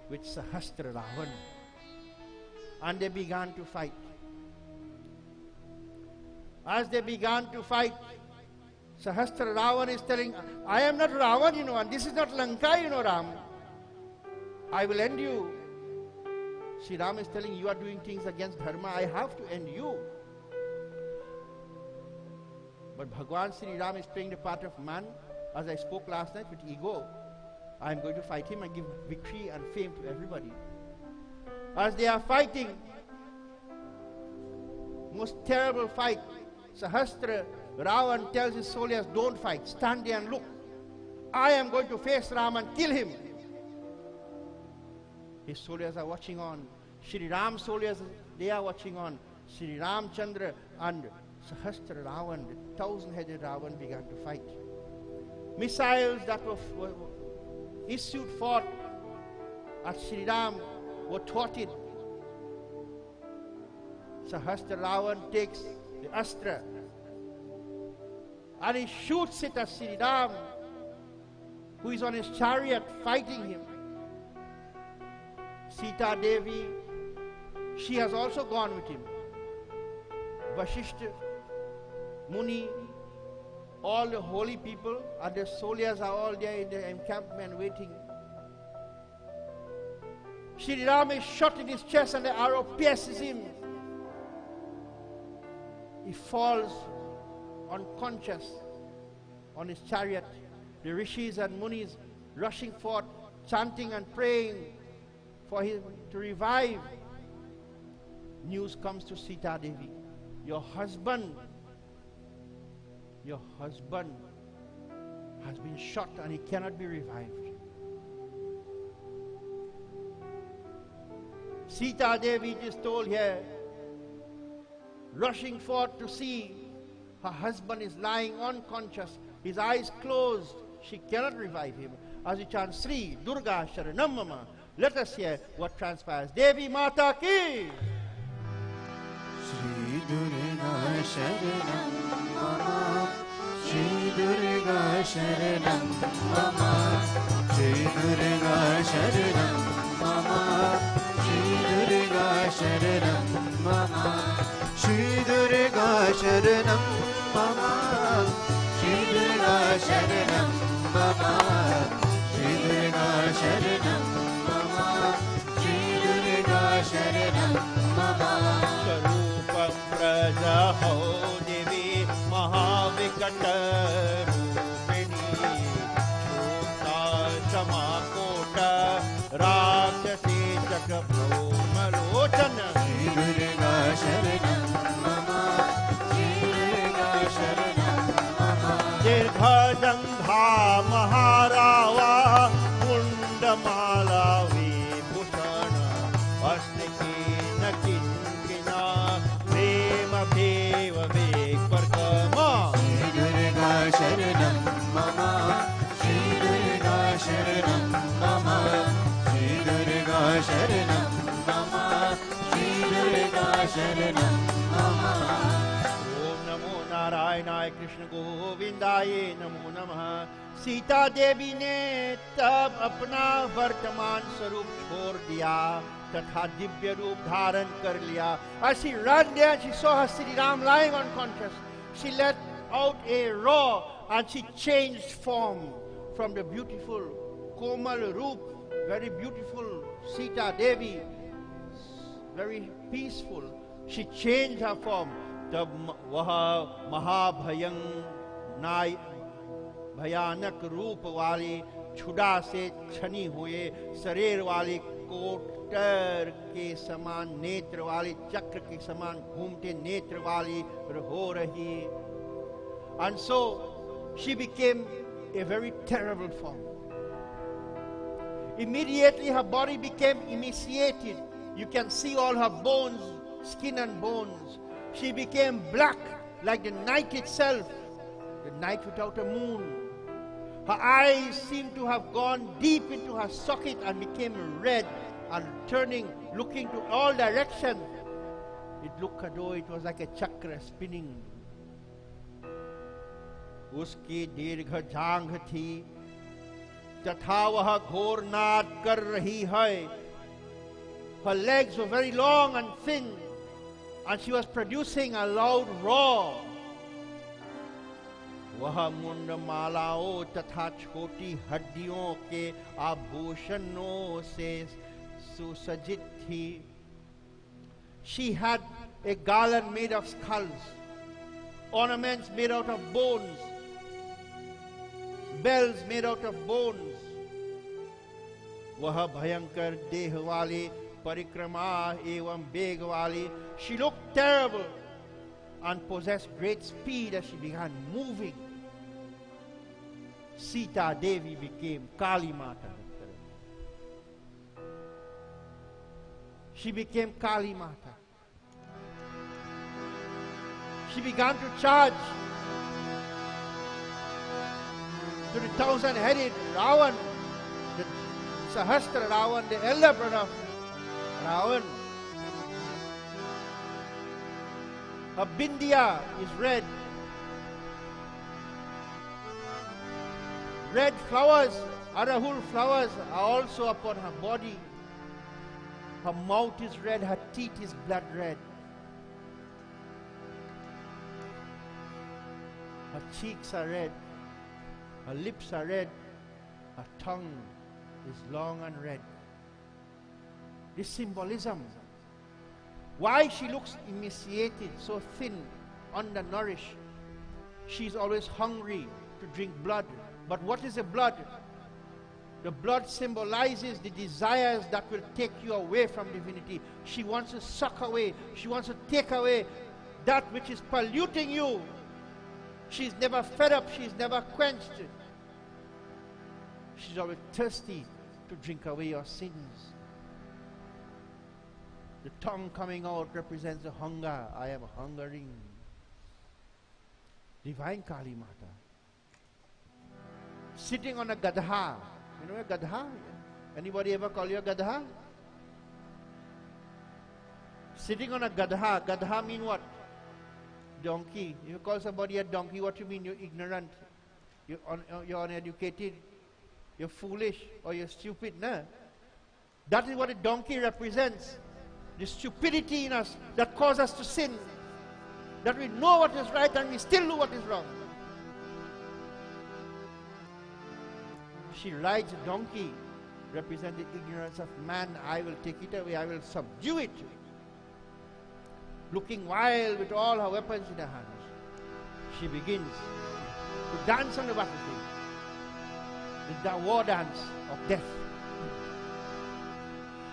with Sahastra Ravan, and they began to fight. As they began to fight, Sahastra Ravan is telling, I am not Ravan, you know, and this is not Lanka, you know, Ram. I will end you. Sri Ram is telling, you are doing things against Dharma, I have to end you. But Bhagwan Sri Ram is playing the part of man. As I spoke last night with ego, I am going to fight him and give victory and fame to everybody. As they are fighting, most terrible fight, Sahastra Ravan tells his soldiers, don't fight, stand there and look. I am going to face Ram and kill him. His soldiers are watching on. Sri Ram's soldiers, they are watching on. Sri Ramchandra and Sahastra Ravan, the 1,000-headed Ravan, began to fight. Missiles that were issued forth at Sri Ram were thwarted. Sahastra Ravan takes the Astra and he shoots it at Sri Ram, who is on his chariot fighting him. Sita Devi, she has also gone with him. Vashishta Muni, All the holy people and the soldiers are all there in the encampment waiting. Sri Ram is shot in his chest and the arrow pierces him. He falls unconscious on his chariot. The rishis and munis rushing forth, chanting and praying for him to revive. News comes to Sita Devi. Your husband has been shot and he cannot be revived. Sita Devi is told here, rushing forth to see her husband is lying unconscious, his eyes closed. She cannot revive him. As we chant Sri Durga Sharanam Mama, let us hear what transpires. Devi Mata Ki! Shri Durga Sharanam Mama, Shri Durga Sharanam Mama, Shri Durga Sharanam Mama, Shri Durga Sharanam Mama, Shri Durga Sharanam Mama, Shri Durga Sharanam Mama, Shri Durga Sharanam Mama, Shri Durga Sharanam Mama. Sarupam Praja Ho Devi Mahavikat Rupini Chota Samakota Rakshasi Chakabhomalochana Shri Durga Sharanam Mama, Shri Durga Sharanam Mama. Dirgha Jangha Maharava Mundamala Vibhushana Astikina Kinkina Prema Deva Vekvarkama Shri Durga Sharanam Mama, Shri Durga Sharanam Mama, Shri Durga Sharanam Mama, Shri Durga Sharanam Mama. Om Namo Narayanaय Krishna Govindaye Namo Namah. Sita Devi ने तब अपना वर्तमान स्वरूप छोड़ दिया तथा दिव्य रूप धारण कर लिया. As she ran there, she saw her Sri Ram lying unconscious. She let out a roar and she changed form from the beautiful Komal Roop, very beautiful Sita Devi, very peaceful. She changed her form. तब वह भयानक रूप वाली छुड़ा से छनी हुए शरीर वाली कोटर के समान नेत्र वाली चक्र के समान घूमते नेत्र वाली हो रही. And so she became a very terrible form. Immediately her body became emaciated. You can see all her bones, skin and bones. She became black like the night itself, the night without a moon. Her eyes seemed to have gone deep into her socket and became red and turning, looking to all directions. It looked as though it was like a chakra spinning. उसकी दीर्घ जांघ थी तथा वह घोर नाद कर रही है. Her legs were very long and thin and she was producing a loud roar. वह मुंड मालाओं तथा छोटी हड्डियों के आभूषणों से सुसज्जित थी. She had a garland made of skulls, ornaments made out of bones, bells made out of bones. वह भयंकर देह वाली परिक्रमा एवं वेग वाली. She looked terrible and possessed great speed as she began moving. Sita Devi became Kali Mata. She became Kali Mata. She began to charge to the 1,000-headed Ravan, the Sahastra Ravan, the elder brother of Ravan. Her bindiya is red. Red flowers, arahul flowers, are also upon her body. Her mouth is red, her teeth is blood red. Her cheeks are red. Her lips are red. Her tongue is long and red. This symbolism. Why she looks emaciated, so thin, undernourished. She's always hungry to drink blood. But what is the blood? The blood symbolizes the desires that will take you away from divinity. She wants to suck away. She wants to take away that which is polluting you. She's never fed up. She's never quenched. She's always thirsty to drink away your sins. The tongue coming out represents the hunger. I am hungering. Divine Kali Mata. Sitting on a gadha. You know a gadha? Anybody ever call you a gadha? Sitting on a gadha. Gadha mean what? Donkey. If you call somebody a donkey, what you mean? You're ignorant. You're uneducated. You're foolish. Or you're stupid. No? That is what a donkey represents. The stupidity in us that causes us to sin. That we know what is right and we still do what is wrong. She rides a donkey, representing the ignorance of man. I will take it away. I will subdue it. Looking wild with all her weapons in her hands, she begins to dance on the battlefield. The war dance of death.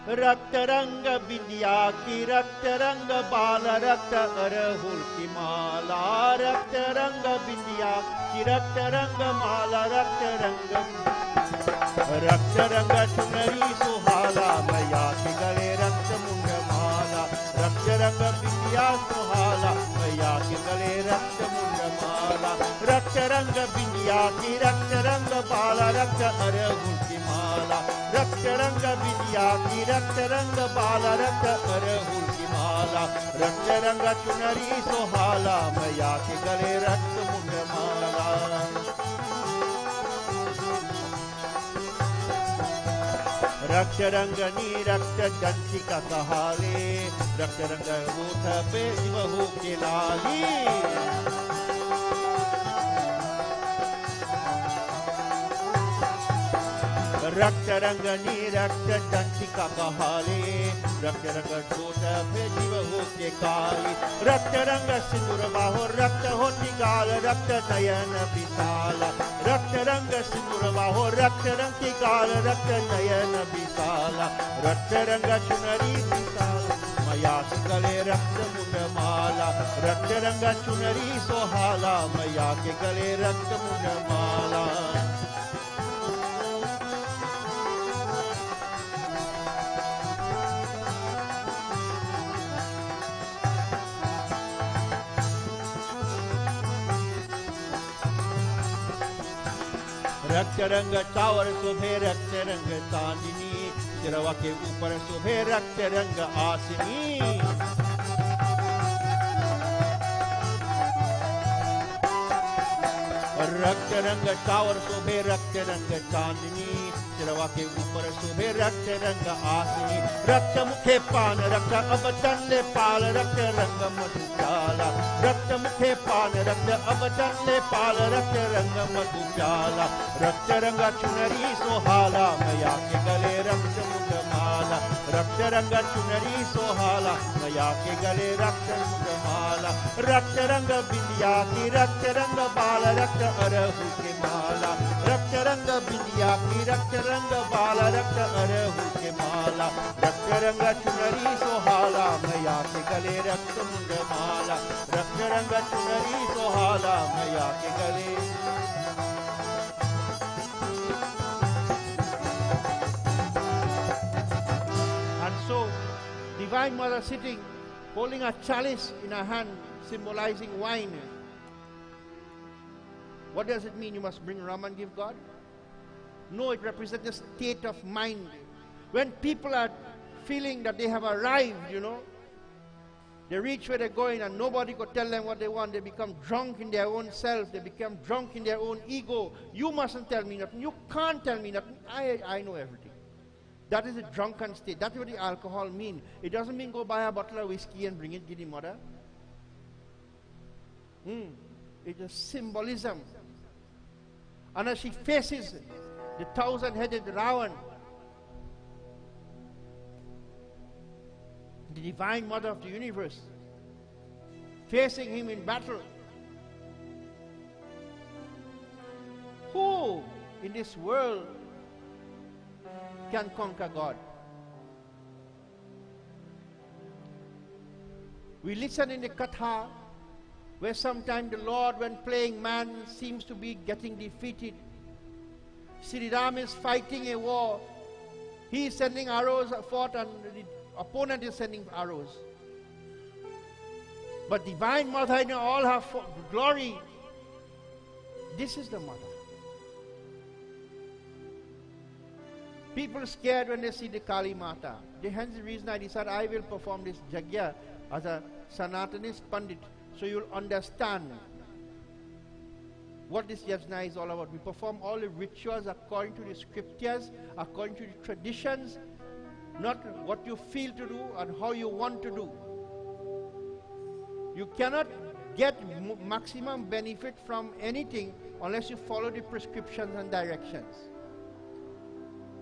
Rakta ranga bindya ki rakta ranga bala rakta arahul ki mala rakta ranga bindya ki rakta ranga mala rakta ranga chunari suhala maya ki gale rakta munda mala rakta ranga bindya suhala maya ki gale rakta munda mala rakta ranga bindya ki rakta ranga bala rakta arahul ki mala rakta ranga bindya ki rakta ranga bala rakta arahul ki mala rakta ranga chunari suhala maya ki gale rakta munda mala rakta ranga ni rakta dantika kahale rakta ranga utha pe jivahu ke lali rakta ranga ni rakta dantika kahale rakta ranga chota pe jivahu ke kali rakta ranga sindura baho rakta hoti gal rakta nayana bisala rakta ranga sindura baho rakta rangi gal rakta nayana bisala rakta ranga chunari bisala maya gale rakta munda mala rakta ranga chunari sohala maya ke gale rakta munda mala रक्त रंग चावर शोभे रक्त रंग चांदनी सिरवा के ऊपर शोभे रक्त रंग आसनी रक्त रंग चावर शोभे रक्त रंग चांदनी सिरवा के ऊपर शोभे रक्त रंग आसनी रक्त मुखे पान रक्त अबचन ले पाल रक्त रंग मधुचाला रक्त मुखे पान रक्त अबचन ले पाल रक्त रंग मधुचाला रक्त रंग चुनरी सोहाला मया के गले रक्त मुंडमाला रक्त रंग चुनरी सोहाला मया के गले रक्त मुंडमाला रक्त रंग बिंदिया की रक्त रंग बाल रक्त अरहु के माला रक्त रंग बिंदिया की रक्त रंग बाल रक्त अरहु के माला रक्त रंग चुनरी सोहाला मया के गले रक्त मुंडमाला रक्त रंग चुनरी सोहाला मया के गले So, Divine Mother sitting, holding a chalice in her hand, symbolizing wine. What does it mean? You must bring rum and give God? No, it represents a state of mind. When people are feeling that they have arrived, you know, they reach where they're going and nobody could tell them what they want. They become drunk in their own self. They become drunk in their own ego. You mustn't tell me nothing. You can't tell me nothing. I know everything. That is a drunken state. That's what the alcohol means. It doesn't mean go buy a bottle of whiskey and bring it to the mother. It's a symbolism. And as she faces the 1,000-headed Ravan, the Divine Mother of the universe, facing him in battle, who in this world can conquer God? We listen in the Katha, where sometimes the Lord, when playing man, seems to be getting defeated. Sri Ram is fighting a war. He is sending arrows forth and the opponent is sending arrows. But Divine Mother in all her glory, this is the Mother. People scared when they see the Kali Mata. Hence the reason I decided I will perform this Jagya as a Sanatanist Pandit, so you'll understand what this Yajna is all about. We perform all the rituals according to the scriptures, according to the traditions, not what you feel to do and how you want to do. You cannot get maximum benefit from anything unless you follow the prescriptions and directions.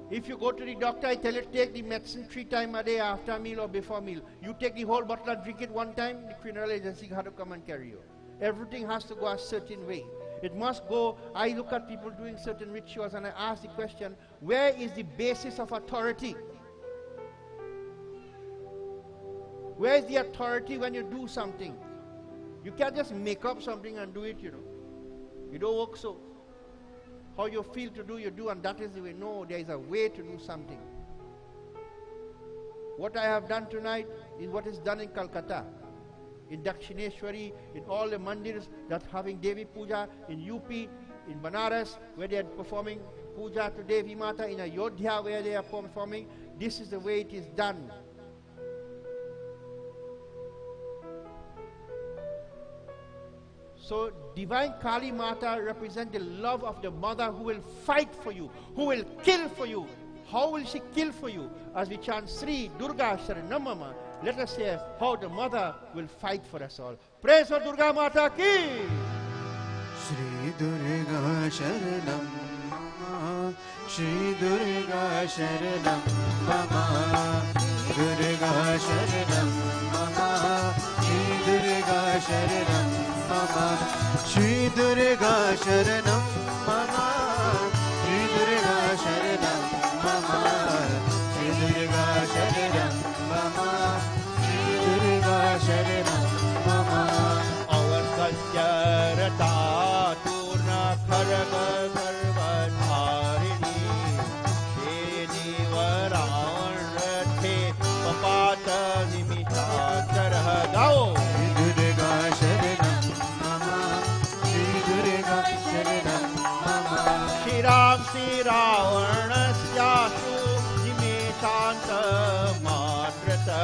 If you go to the doctor, I tell you take the medicine 3 times a day after meal or before meal. You take the whole bottle and drink it 1 time, the funeral agency has to come and carry you. Everything has to go a certain way. It must go. I look at people doing certain rituals and I ask the question, where is the basis of authority? Where is the authority when you do something? You can't just make up something and do it, you know. You don't work so. How you feel to do, you do, and that is the way. No, there is a way to do something. What I have done tonight is what is done in Calcutta, in Dakshineshwari, in all the mandirs that having Devi Puja, in UP, in Banaras, where they are performing Puja to Devi Mata, in Ayodhya, where they are performing. This is the way it is done. So Divine Kali Mata represents the love of the mother who will fight for you, who will kill for you. How will she kill for you? As we chant Sri Durga Sharanamama, let us say how the mother will fight for us all. Praise for Durga Mata ki! Shri Durga Sharanam Mama, Shri Durga Sharanam Mama, Durga Sharanam Mama, Shri Durga Sharanam Mama, Shri Durga Sharanam Mama, Shri Durga Sharanam Mama, Shri Durga Sharanam Mama, Shri Durga Sharanam Mama. Avasasyarata Turna Kharaga Garva Dharini Shedi Varan Rathe Papata Nimita Tarha Gao. Shri Durga Sharanam Mama, Shri Durga Sharanam Mama. Shiram Siravarnasyashu Nimeshanta Matrata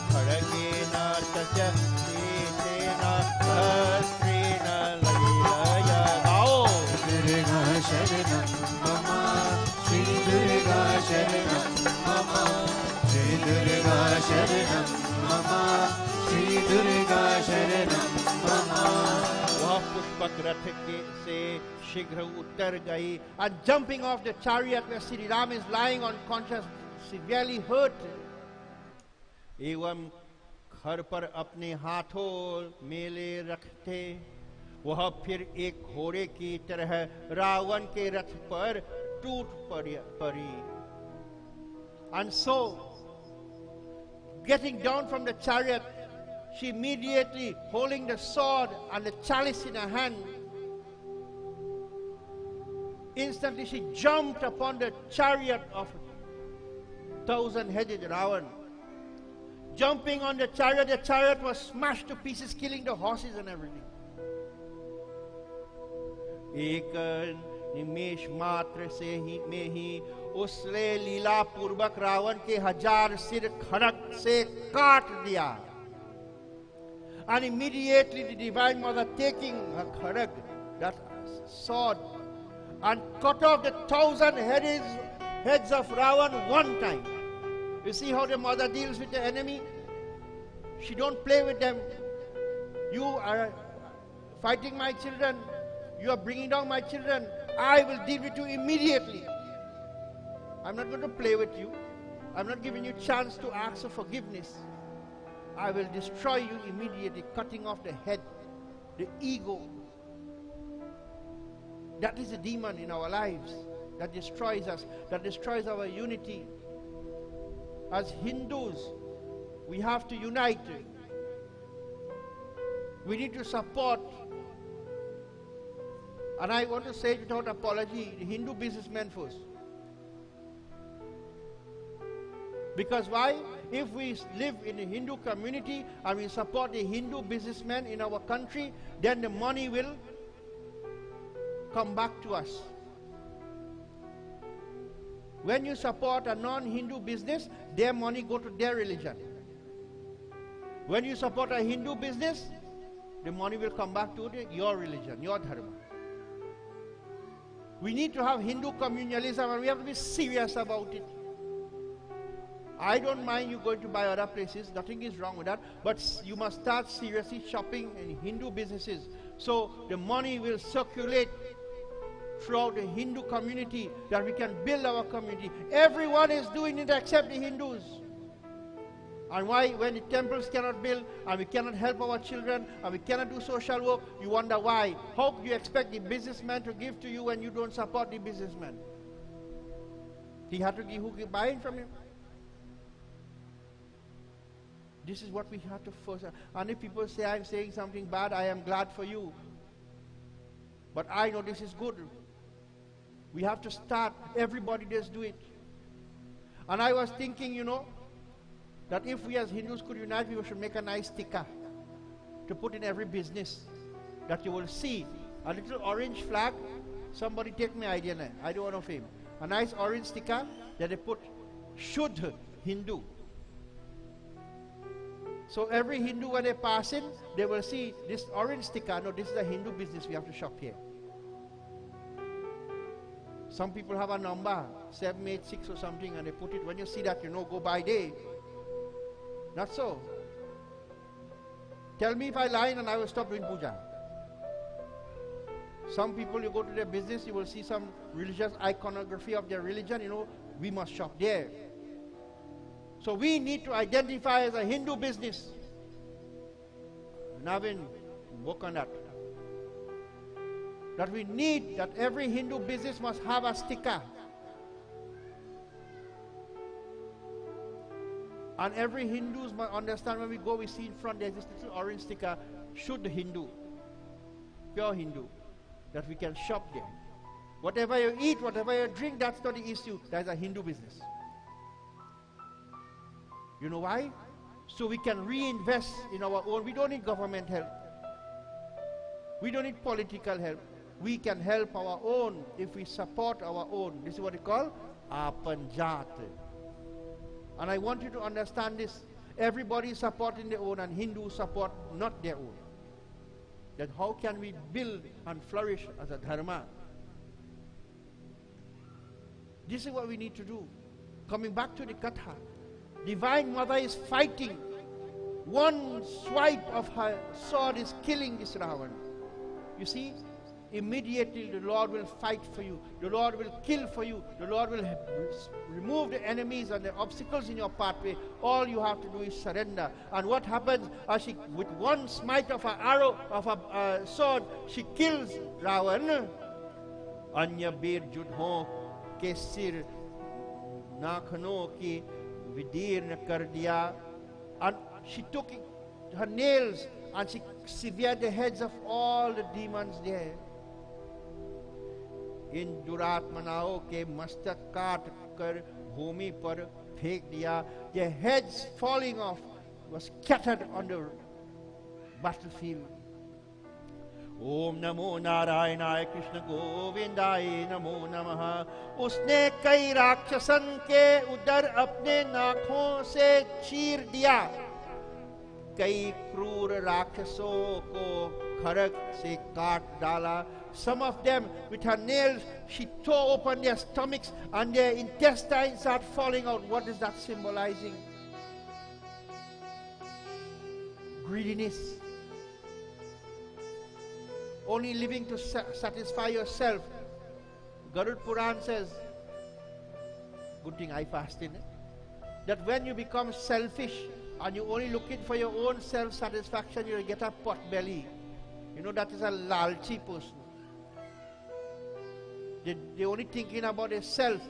Kharagena Tasya Nitena Hastrena Lailaya Gao. Durga Sharanam Mama, Shri Durga Sharanam Mama, Shri Durga Sharanam Mama, Shri Durga Sharanam Mama. वह पुष्पक रथ के से शीघ्र उतर गई, and jumping off the chariot where Sri Ram is lying unconscious, severely hurt. एवं खर पर अपने हाथों मेले रखते वह फिर एक घोड़े की तरह रावण के रथ पर टूट पड़ी. And so, getting down from the chariot, she immediately, holding the sword and the chalice in her hand, instantly she jumped upon the chariot of 1,000-headed Ravan. Jumping on the chariot was smashed to pieces, killing the horses and everything. एक निमेष मात्र से ही में ही उसने लीला पूर्वक रावण के 1000 सिर खड़ग से काट दिया. And immediately the Divine Mother, taking her kharag, that sword, and cut off the 1,000 heads of Ravan one time. You see how the mother deals with the enemy? She don't play with them. You are fighting my children, you are bringing down my children, I will deal with you immediately. I'm not going to play with you. I'm not giving you a chance to ask for forgiveness. I will destroy you immediately, cutting off the head, the ego. That is a demon in our lives that destroys us, that destroys our unity. As Hindus, we have to unite. We need to support. And I want to say it without apology, the Hindu businessmen first. Because why? If we live in a Hindu community and we support the Hindu businessmen in our country, then the money will come back to us. When you support a non-Hindu business, their money go to their religion. When you support a Hindu business, the money will come back to your religion, your dharma. We need to have Hindu communalism, and we have to be serious about it. I don't mind you going to buy other places, nothing is wrong with that, but you must start seriously shopping in Hindu businesses so the money will circulate throughout the Hindu community, that we can build our community. Everyone is doing it except the Hindus. And why? When the temples cannot build, and we cannot help our children, and we cannot do social work, you wonder why. How do you expect the businessman to give to you when you don't support the businessman? He had to give, who can buy it from him? This is what we have to first. And if people say I'm saying something bad, I am glad for you. But I know this is good. We have to start. Everybody does do it. And I was thinking, you know, that if we as Hindus could unite, we should make a nice sticker to put in every business, that you will see a little orange flag. Somebody take my idea now. I don't want to fame. A nice orange sticker that they put Shuddha Hindu. So every Hindu, when they pass in, they will see this orange sticker. No, this is a Hindu business. We have to shop here. Some people have a number, 786 or something, and they put it. When you see that, you know, go by day. Not so. Tell me if I lie and I will stop doing puja. Some people, you go to their business, you will see some religious iconography of their religion. You know, we must shop there. So we need to identify as a Hindu business. Navin, work on that. That we need, that every Hindu business must have a sticker. And every Hindu must understand, when we go, we see in front there's this little orange sticker, Shuddha Hindu, pure Hindu, that we can shop there. Whatever you eat, whatever you drink, that's not the issue. That's a Hindu business. You know why? So we can reinvest in our own. We don't need government help. We don't need political help. We can help our own if we support our own. This is what we call Apanjat. And I want you to understand this. Everybody is supporting their own, and Hindus support not their own. Then how can we build and flourish as a dharma? This is what we need to do. Coming back to the Katha, Divine Mother is fighting. One swipe of her sword is killing this Ravan. You see, immediately the Lord will fight for you. The Lord will kill for you. The Lord will remove the enemies and the obstacles in your pathway. All you have to do is surrender. And what happens? As she, with one smite of her arrow, of her sword, she kills Ravan. Anya bir judho ke sir nakhno ki vidirna kar diya. And she took her nails and she severed the heads of all the demons there. इन दुरात्मनाओं के मस्तक काट कर भूमि पर फेंक दिया. Their heads falling off was scattered on the battlefield. ओम नमो नारायणाय कृष्ण गोविंदाय नमो नमः. उसने कई राक्षसन के उदर अपने नाखों से चीर दिया. कई क्रूर राक्षसों को खड़ग से काट डाला. Some of them, with her nails, she tore open their stomachs and their intestines start falling out. What is that symbolizing? Greediness. only living to satisfy yourself. Garud Puran says, good thing I fasted, that when you become selfish and you're only looking for your own self-satisfaction, you'll get a pot belly. You know, that is a lalchi person. They're only thinking about themselves.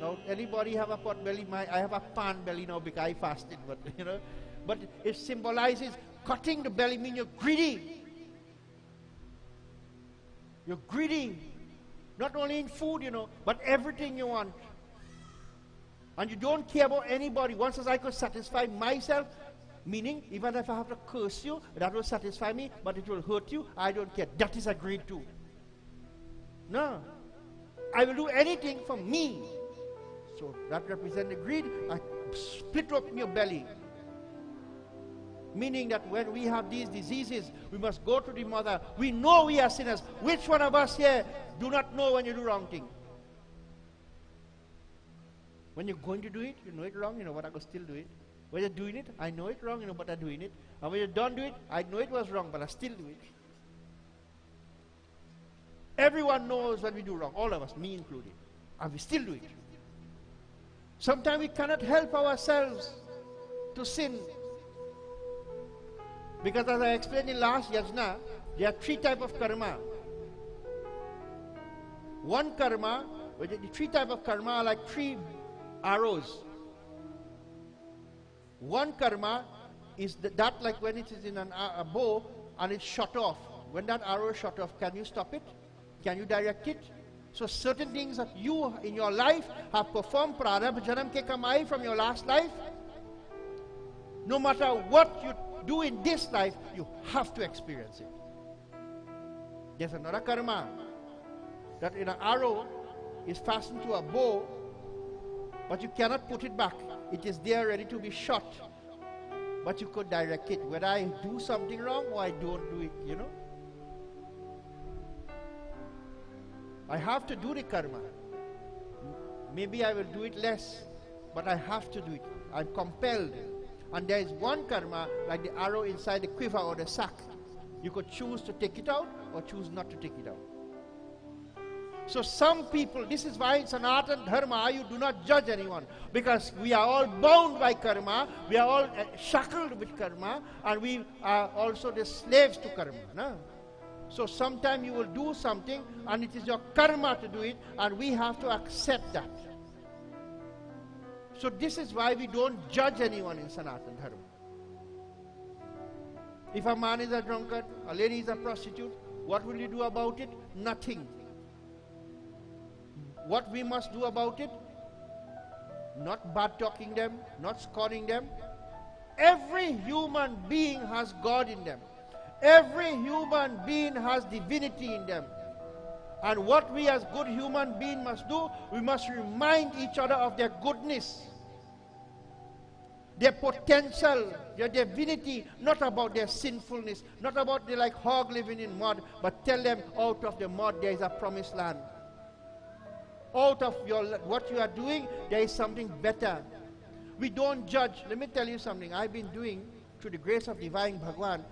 Now, anybody have a pot belly? I have a pan belly now because I fasted, but you know. But it symbolizes cutting the belly means you're greedy. You're greedy. Not only in food, you know, but everything you want. And you don't care about anybody. Once as I could satisfy myself, meaning even if I have to curse you, that will satisfy me, but it will hurt you, I don't care. That is a greed too. No. I will do anything for me. So that represents the greed. I split open your belly. Meaning that when we have these diseases, we must go to the mother. We know we are sinners. Which one of us here do not know when you do wrong thing? When you're going to do it, you know it wrong, you know, but I could still do it. When you're doing it, I know it wrong, you know, but I'm doing it. And when you don't do it, I know it was wrong, but I still do it. Everyone knows when we do wrong, all of us, me included. And we still do it. Sometimes we cannot help ourselves to sin. Because as I explained in last yajna, there are 3 types of karma. One karma, the 3 types of karma are like 3 arrows. One karma is that like when it is in a bow and it's shot off. When that arrow is shot off, can you stop it? Can you direct it? So certain things that you in your life have performed prarabdha janam ke kamai from your last life, no matter what you do in this life, you have to experience it. There's another karma that in an arrow is fastened to a bow, but you cannot put it back. It is there ready to be shot, but you could direct it. Whether I do something wrong or I don't do it, you know. I have to do the karma. Maybe I will do it less, but I have to do it. I'm compelled. And there is one karma, like the arrow inside the quiver or the sack. You could choose to take it out or choose not to take it out. So some people, this is why in Sanatana Dharma you do not judge anyone, because we are all bound by karma, we are all shackled with karma, and we are also the slaves to karma. No? So sometimes you will do something and it is your karma to do it, and we have to accept that. So this is why we don't judge anyone in Sanatana Dharma. If a man is a drunkard, a lady is a prostitute, what will you do about it? Nothing. What we must do about it? Not bad talking them, not scorning them. Every human being has God in them. Every human being has divinity in them. And what we as good human beings must do, we must remind each other of their goodness, their potential, their divinity, not about their sinfulness, not about they like hog living in mud, but tell them out of the mud there is a promised land. Out of what you are doing, there is something better. We don't judge. Let me tell you something. I've been doing, through the grace of Divine Bhagwan,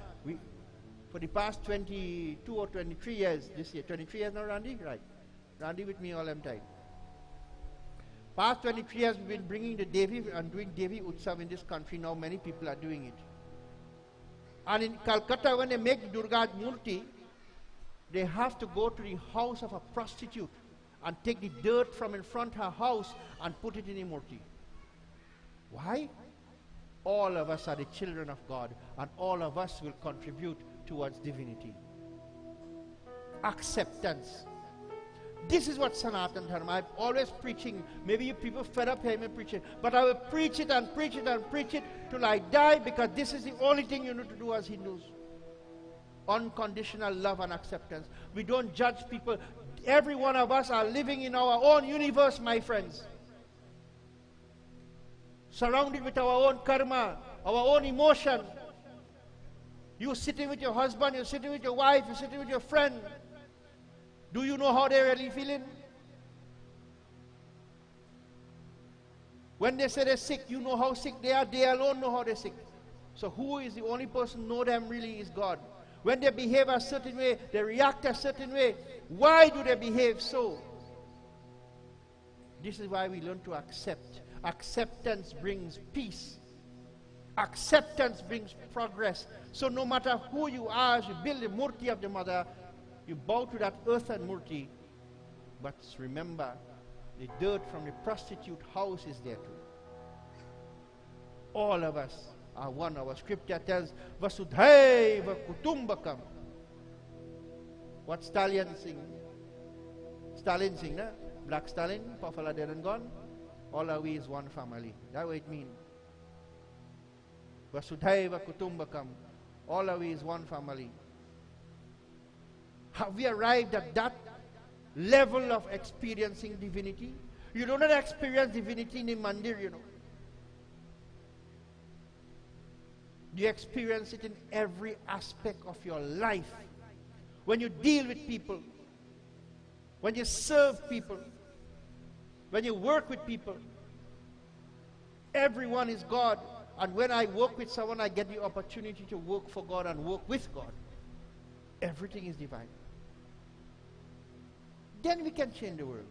for the past 22 or 23 years, this year. 23 years now, Randy? Right. Randy with me all the time. Past 23 years, we've been bringing the Devi and doing Devi Utsav in this country. Now many people are doing it. And in Calcutta, when they make Durga Murti, they have to go to the house of a prostitute and take the dirt from in front of her house and put it in the murti. Why? All of us are the children of God, and all of us will contribute towards divinity. Acceptance. This is what Sanatana Dharma, I'm always preaching. Maybe you people fed up hearing me preaching, but I will preach it and preach it and preach it till I die, because this is the only thing you need to do as Hindus. Unconditional love and acceptance. We don't judge people. Every one of us are living in our own universe, my friends. Surrounded with our own karma, our own emotion. You're sitting with your husband, you're sitting with your wife, you're sitting with your friend. Do you know how they're really feeling? When they say they're sick, you know how sick they are. They alone know how they're sick. So who is the only person who knows them really is God. When they behave a certain way, they react a certain way. Why do they behave so? This is why we learn to accept. Acceptance brings peace. Acceptance brings progress. So no matter who you are, as you build the murti of the mother, you bow to that earthen murti. But remember, the dirt from the prostitute house is there too. All of us are one. Our scripture tells, Vasudhaiva Kutumbakam. What Stalin sing? Stalin sing, no? Black Stalin, Pafala dead and gone. All are we is one family. That's what it means. Vasudhaiva Kutumbakam. All are we is one family. Have we arrived at that level of experiencing divinity? You do not experience divinity in the mandir, you know. You experience it in every aspect of your life. When you deal with people, when you serve people, when you work with people, everyone is God. And when I work with someone, I get the opportunity to work for God and work with God. Everything is divine. Then we can change the world.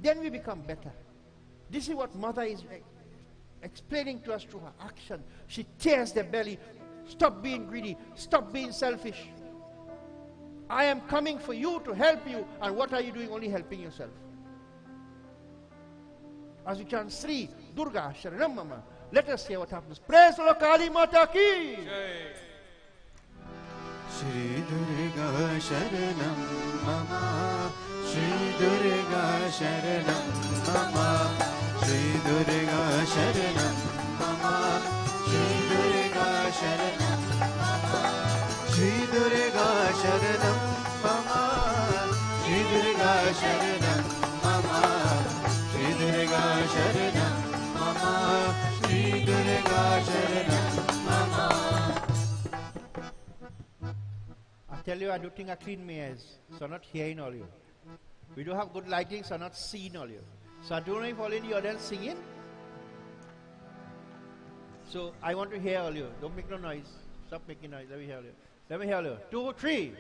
Then we become better. This is what Mother is explaining to us through her action. She tears the belly. Stop being greedy. Stop being selfish. I am coming for you to help you. And what are you doing? Only helping yourself. As we chant Sri Durga Sharanam Mama, let us hear what happens. Praise the Lord Kali Mata ki. Shri Durga Sharanam Mama, Shri Durga Sharanam Mama, Shri Durga Sharanam Mama, Shri Durga Sharanam Mama, Shri Durga Sharanam Mama, Shri Durga Sharanam Mama, Shri Durga Sharanam Mama, Shri Durga Sharanam Mama. I tell you, I don't think I clean my ears, so I'm not hearing all you. We do have good lighting, so I'm not seeing all you. So I don't know if all in you are then singing. So I want to hear all you. Don't make no noise. Stop making noise. Let me hear all you. Let me hear all you. 2, 3.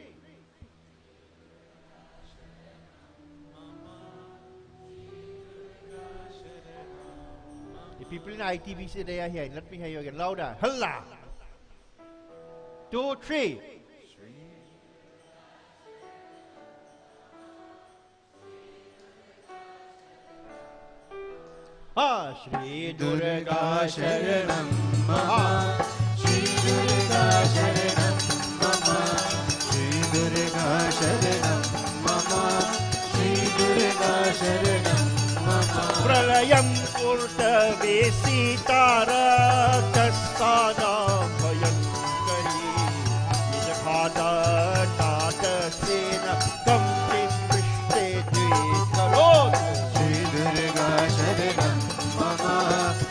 The people in ITBC, they are hearing. Let me hear you again. Louder. Halla. 2, 3. Shri Durga Sharanam Mama, Shri Durga Sharanam Mama, Shri Durga Sharanam Mama, Shri Durga Sharanam Mama. Pralayam Urtave Sitara Tasana Bhayankari Nijapata Tata Sena Kamti Prishte Dvekaro. Shri Durga Sharanam Mama,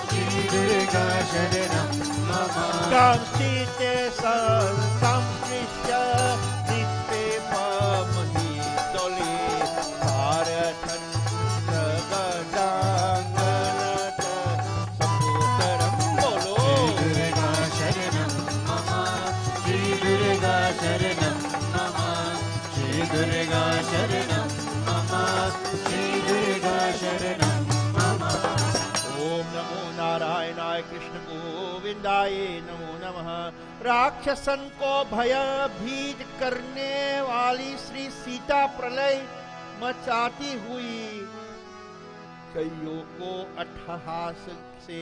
Shri Durga Sharanam Mama, Kamsite San Samkrishya Nitpe Pamahitole Bharatan Sagadangana Saputaram Bolo. Shri Durga Sharanam Mama, Shri Durga Sharanam Mama, Shri Durga Sharanam Mama, Shri Durga Sharanam Mama. Om Namo Narayanaय Krishna Govindaye Namo Namaha. राक्षसन को भयभीत करने वाली श्री सीता प्रलय मचाती हुई कईयों को अट्टहास से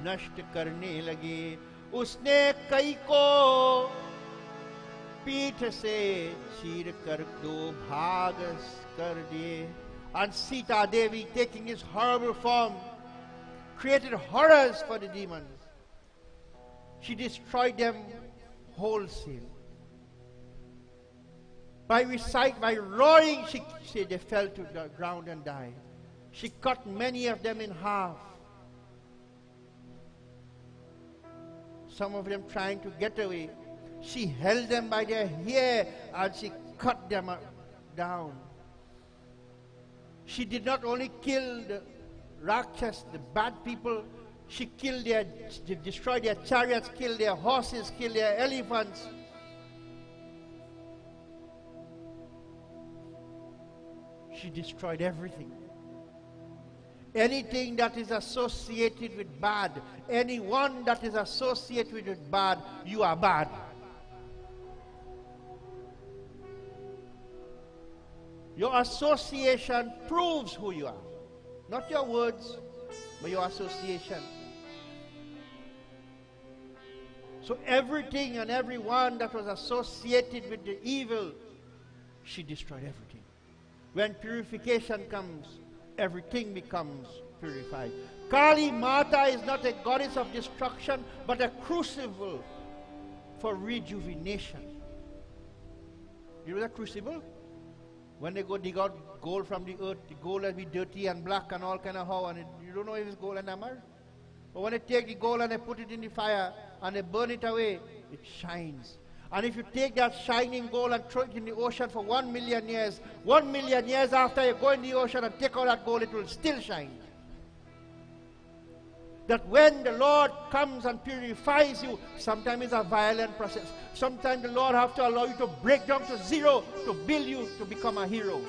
नष्ट करने लगे। उसने कई को पीठ से चीर कर 2 भाग कर दिए। And Sita Devi, taking his horrible form, created horrors for the demons. She destroyed them wholesale. By roaring, she said they fell to the ground and died. She cut many of them in half. Some of them trying to get away. She held them by their hair and she cut them down. She did not only kill the Rakshas, the bad people, she destroyed their chariots, killed their horses, killed their elephants. she destroyed everything. Anything that is associated with bad, anyone that is associated with bad, you are bad. Your association proves who you are. Not your words, but your association. So everything and everyone that was associated with the evil, she destroyed everything. When purification comes, everything becomes purified. Kali Mata is not a goddess of destruction, but a crucible for rejuvenation. You know the crucible? When they go dig out gold from the earth, the gold will be dirty and black and all kind of how, and you don't know if it's gold and hammer. But when they take the gold and they put it in the fire and they burn it away, it shines. And if you take that shining gold and throw it in the ocean for 1 million years, 1 million years after you go in the ocean and take out that gold, it will still shine. That when the Lord comes and purifies you, sometimes it's a violent process. Sometimes the Lord has to allow you to break down to zero to build you to become a hero.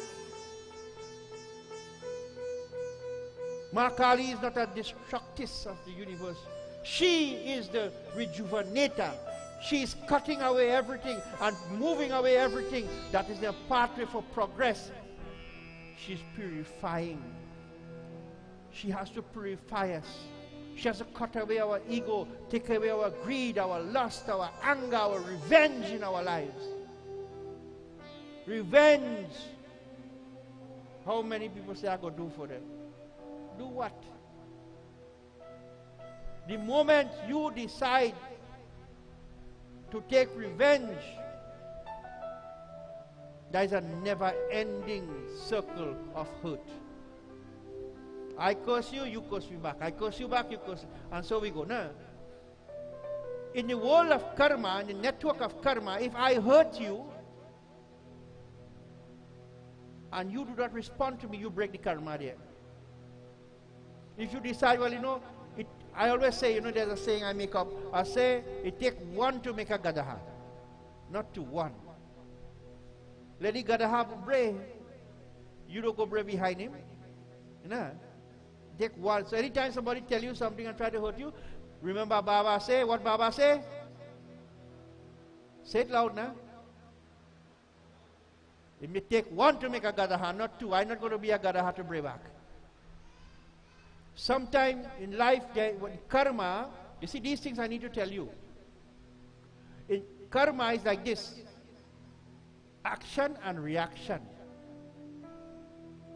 Ma Kali is not a destructress of the universe. She is the rejuvenator. She is cutting away everything and moving away everything that is the pathway for progress. She's purifying. She has to purify us. She has to cut away our ego, take away our greed, our lust, our anger, our revenge in our lives. Revenge. How many people say, I go do for them? Do what? The moment you decide to take revenge, there is a never-ending circle of hurt. I curse you, you curse me back. I curse you back, you curse me. And so we go. No. In the world of karma, in the network of karma, if I hurt you and you do not respond to me, you break the karma there. If you decide, well, you know, I always say, you know, there's a saying I make up. I say, it takes one to make a Gadaha, not to one. Let the Gadaha bray. You don't go bray behind him. You know? Take one. So anytime somebody tell you something and try to hurt you, remember Baba say, what Baba say? Say it loud now. It may take one to make a Gadaha, not two. I'm not going to be a Gadaha to bray back. Sometime in life, when karma, you see these things I need to tell you. Karma is like this. Action and reaction.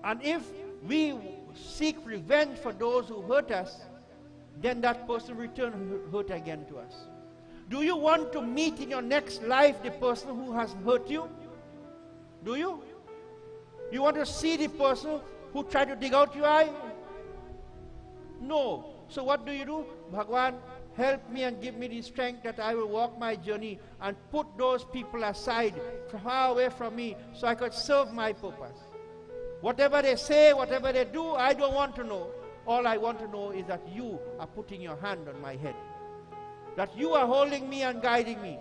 And if we seek revenge for those who hurt us, then that person return hurt again to us. Do you want to meet in your next life the person who has hurt you? Do you? You want to see the person who tried to dig out your eye? No. So what do? Bhagwan, help me and give me the strength that I will walk my journey and put those people aside, far away from me, so I could serve my purpose. Whatever they say, whatever they do, I don't want to know. All I want to know is that you are putting your hand on my head. That you are holding me and guiding me.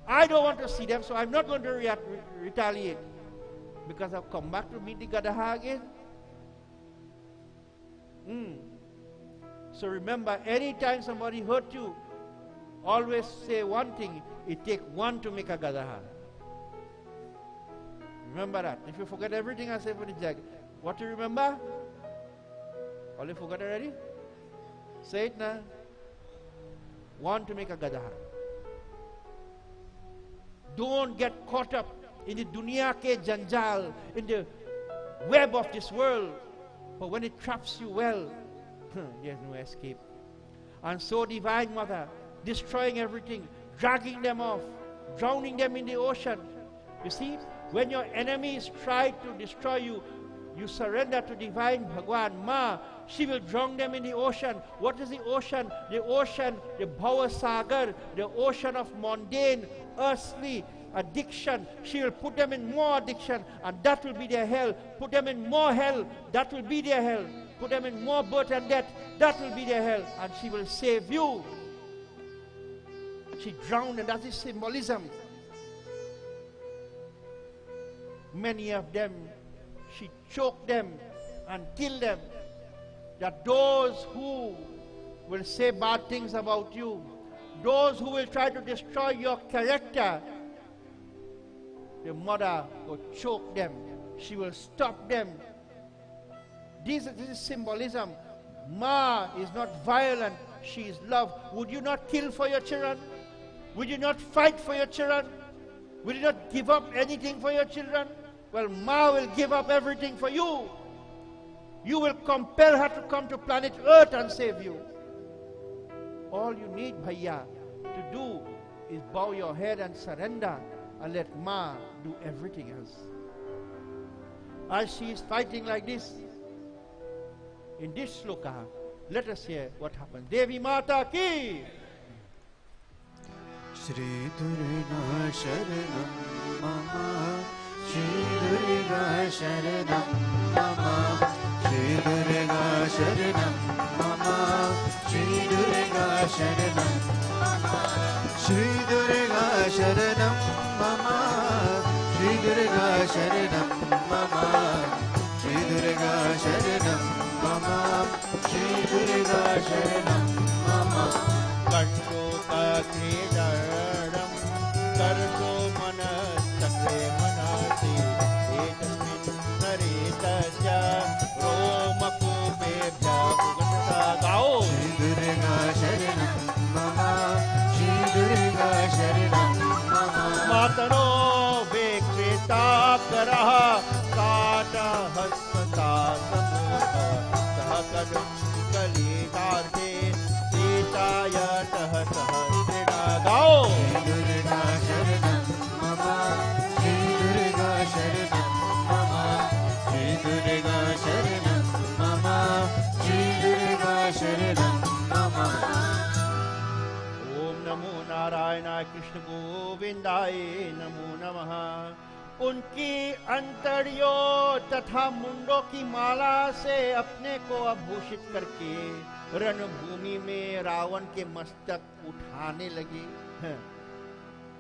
I don't want to see them, so I'm not going to retaliate. Because I've come back to meet the Gadaha again. So remember, anytime somebody hurt you, always say one thing, it takes one to make a Gadaha. Remember that. If you forget everything I say for the jag, what do you remember? All you forgot already? Say it now. One to make a Gadaha. Don't get caught up in the dunya ke janjal, in the web of this world. But when it traps you well, there's no escape. And so Divine Mother, destroying everything, dragging them off, drowning them in the ocean. You see, when your enemies try to destroy you, you surrender to Divine Bhagwan Ma. She will drown them in the ocean. What is the ocean? The ocean, the Bhava Sagar, the ocean of mundane, earthly addiction. She will put them in more addiction, and that will be their hell. Put them in more hell, that will be their hell. Put them in more birth and death, that will be their hell. And she will save you. She drowned, and that is symbolism. Many of them, she choked them and killed them. That those who will say bad things about you, those who will try to destroy your character, the mother will choke them. She will stop them. This is symbolism. Ma is not violent, she is love. Would you not kill for your children? Would you not fight for your children? Would you not give up anything for your children? Well, Ma will give up everything for you. You will compel her to come to planet Earth and save you. All you need, Bhaiya, to do is bow your head and surrender and let Ma do everything else. As she is fighting like this, in this sloka, let us hear what happens. Devi Mata ki! Shri Durga Sharanam Mama, Shri Durga Sharanam Mama, Shri Durga Sharanam Mama, Shri Durga Sharanam Mama, Shri Durga Sharanam Mama, Shri Durga Sharanam Mama, Shri Durga Sharanam Mama, Shri Durga Sharanam Mama. Kanto Kakridaram Karso Manasakre Manasi Etasmin Naritasya Romakupebhya Ugatasa. Gao! Shri Durga Sharanam Mama, Shri Durga Sharanam Mama. Matano Vekrita Karaha Kata Hasata Samukha Sahakadam Kalidarte Sitaya Tahasahasrina. Gao! Shri Durga Sharanam Mama, Shri Durga Sharanam Mama, Shri Durga Sharanam Mama, Shri Durga Sharanam Mama. Om Namo Narayana Krishna Govindaye Namo Namaha. उनकी अंतड़ियों तथा मुंडों की माला से अपने को आभूषित करके रणभूमि में रावण के मस्तक उठाने लगे.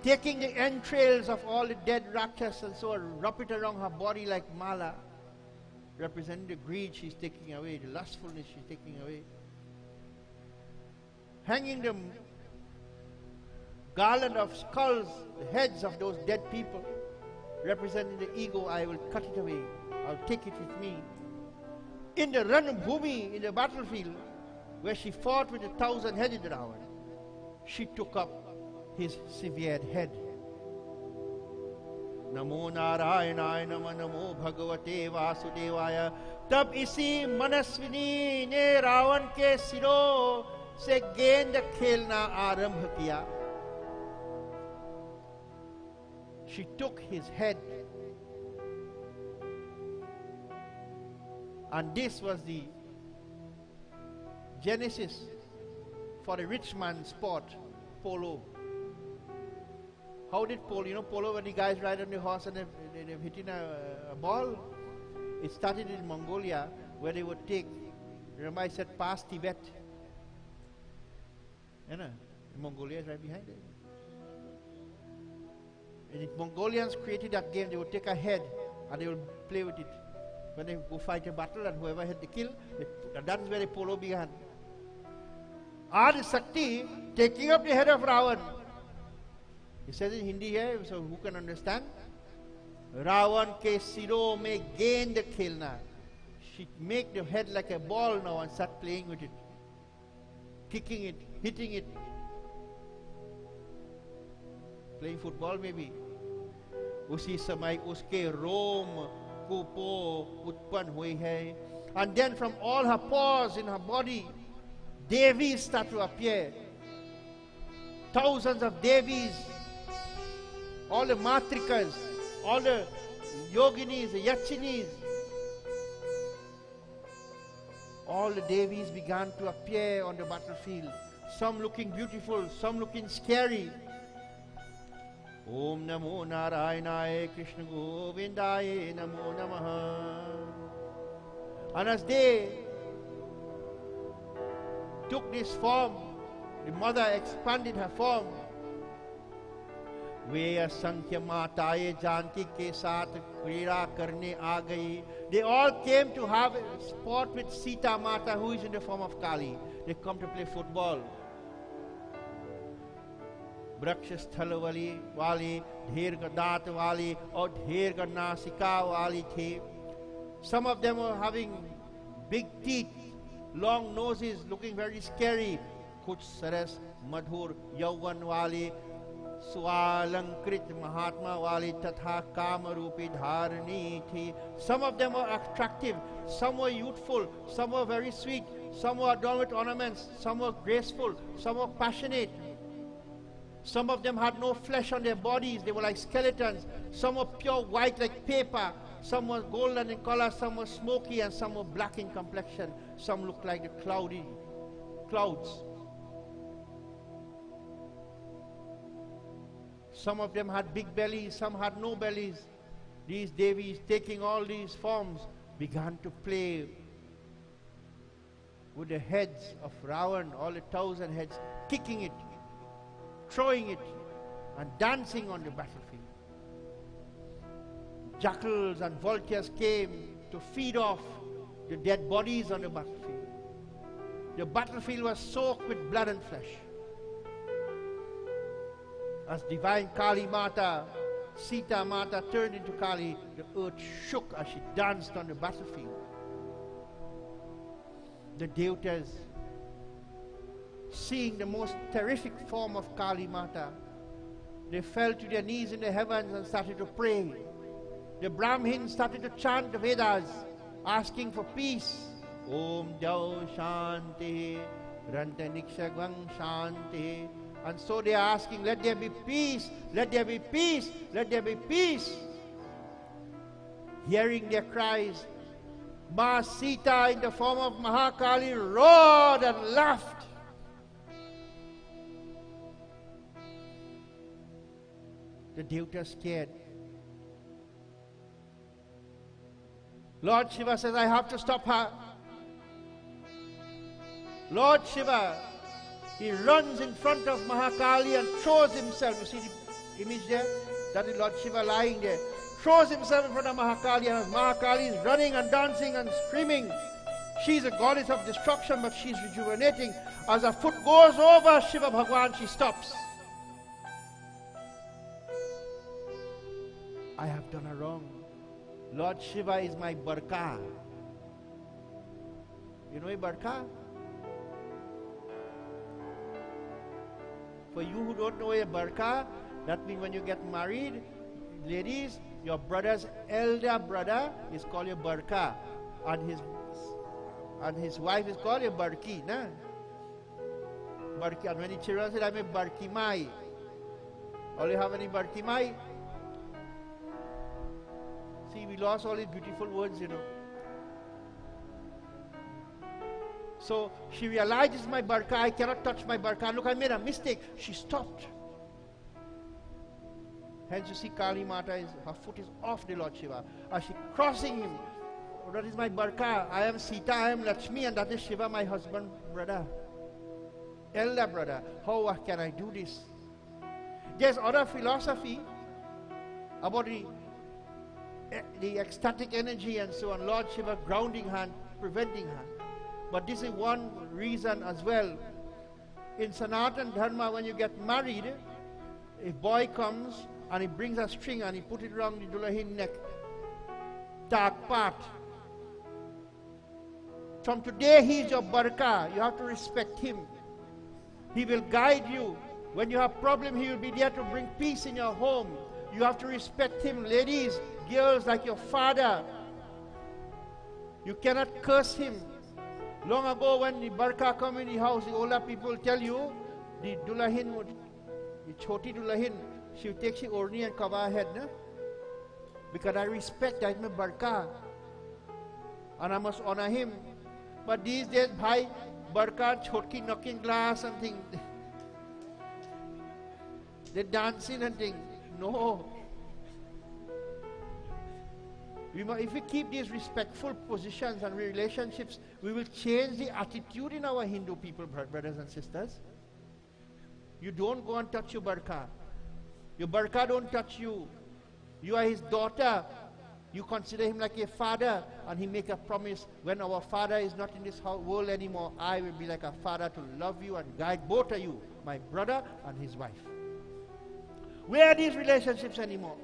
Taking the entrails of all the dead rakshas and so wrap it around her body like mala, representing the greed she's taking away, the lustfulness she's taking away. Hanging the garland of skulls, the heads of those dead people, representing the ego. I will cut it away. I'll take it with me. In the Ranbhumi, in the battlefield, where she fought with the 1,000-headed Ravan, she took up his severed head. Namo Narayanaaya Nama Namo Bhagavate Vasudevaya. तब इसी मनस्विनी ने रावण के सिरों से गेंद खेलना आरंभ किया. She took his head, and this was the genesis for the rich man's sport, polo. How did polo? You know polo, when the guys ride on the horse and they're hitting a ball? It started in Mongolia, where they would take, remember I said past Tibet? You know, Mongolia is right behind it. And the Mongolians created that game. They would take a head and they would play with it. When they go fight a battle, and whoever had the kill, that is where the polo began. Adi Sakti taking up the head of Ravan. He says in Hindi here, so who can understand? Ravan ke siro mein gend khelna. She make the head like a ball now and start playing with it, kicking it, hitting it, playing football maybe. उसी समय उसके रोम कुपो उत्पन्न हुई है. And then from all her pores in her body, Devis start to appear. Thousands of Devis, all the Matrikas, all the Yoginis, the Yachinis, all the Devis began to appear on the battlefield. Some looking beautiful, some looking scary. Om Namo Narayanaaya Krishna Govindaye Namo Namaha. And as they took this form, the mother expanded her form. वे असंख्य माताएं जानकी के साथ क्रीड़ा करने आ गई. They all came to have a sport with Sita Mata, who is in the form of Kali. They come to play football. वृक्ष स्थल वाली, दीर्घ दांत वाली और दीर्घ नासिका वाली थी. Some of them were having big teeth, long noses, looking very scary. कुछ सरस मधुर यौवन वाली, स्वालंकृत महात्मा वाली तथा काम रूपी धारणी थी. Some of them were attractive, some were youthful, some were very sweet, some were adorned with ornaments, some were graceful, some were passionate. Some of them had no flesh on their bodies, they were like skeletons. Some were pure white like paper, some were golden in color, some were smoky, and some were black in complexion. Some looked like the clouds. Some of them had big bellies, some had no bellies. These Devis, taking all these forms, began to play with the heads of Ravan, all the 1,000 heads, kicking it, throwing it, and dancing on the battlefield. Jackals and vultures came to feed off the dead bodies on the battlefield. The battlefield was soaked with blood and flesh. As divine Kali Mata, Sita Mata turned into Kali, the earth shook as she danced on the battlefield. The Devatas, seeing the most terrific form of Kali Mata, they fell to their knees in the heavens and started to pray. The Brahmins started to chant the Vedas, asking for peace. Om Jau Shanti, Ranta Nikshagvang Shanti. And so they are asking, let there be peace, let there be peace, let there be peace. Hearing their cries, Ma Sita in the form of Mahakali roared and laughed. The Devatas scared. Lord Shiva says, I have to stop her. Lord Shiva, he runs in front of Mahakali and throws himself. You see the image there? That is Lord Shiva lying there. Throws himself in front of Mahakali, and as Mahakali is running and dancing and screaming, she's a goddess of destruction, but she's rejuvenating. As her foot goes over Shiva Bhagwan, she stops. I have done her wrong. Lord Shiva is my Barka. You know a Barka? For you who don't know a Barka, that means when you get married, ladies, your brother's elder brother is called a Barka, and his wife is called a Barki, na? Barki, and when the children say, I'm a Barki Mai. All you have any Barki Mai? See, we lost all these beautiful words, you know. So she realized, this is my Barka, I cannot touch my Barka. Look, I made a mistake. She stopped. Hence you see Kali Mata, her foot is off the Lord Shiva. As she crossing him, oh, that is my Barka. I am Sita, I am Lakshmi, and that is Shiva, my husband, brother. Elder brother. How can I do this? There's other philosophy about the ecstatic energy and so on. Lord Shiva grounding her, preventing her. But this is one reason as well. In Sanatan Dharma, when you get married, a boy comes and he brings a string and he put it around the Dulahin neck. Dark part. From today he is your Barka. You have to respect him. He will guide you. When you have problem, he will be there to bring peace in your home. You have to respect him. Ladies, girls, like your father. You cannot curse him. Long ago, when the Barka come in the house, the older people tell you, the Dulahin, the Choti Dulahin, she will take the orni and cover her head, no? Because I respect, I'm a Barka. And I must honor him. But these days, bhai, Barka, Chotki knocking glass and things. They dancing and things. No. If we keep these respectful positions and relationships, we will change the attitude in our Hindu people, brothers and sisters. You don't go and touch your Barka. Your Barka don't touch you. You are his daughter. You consider him like a father, and he make a promise, when our father is not in this world anymore, I will be like a father to love you and guide both of you, my brother and his wife. Where are these relationships anymore?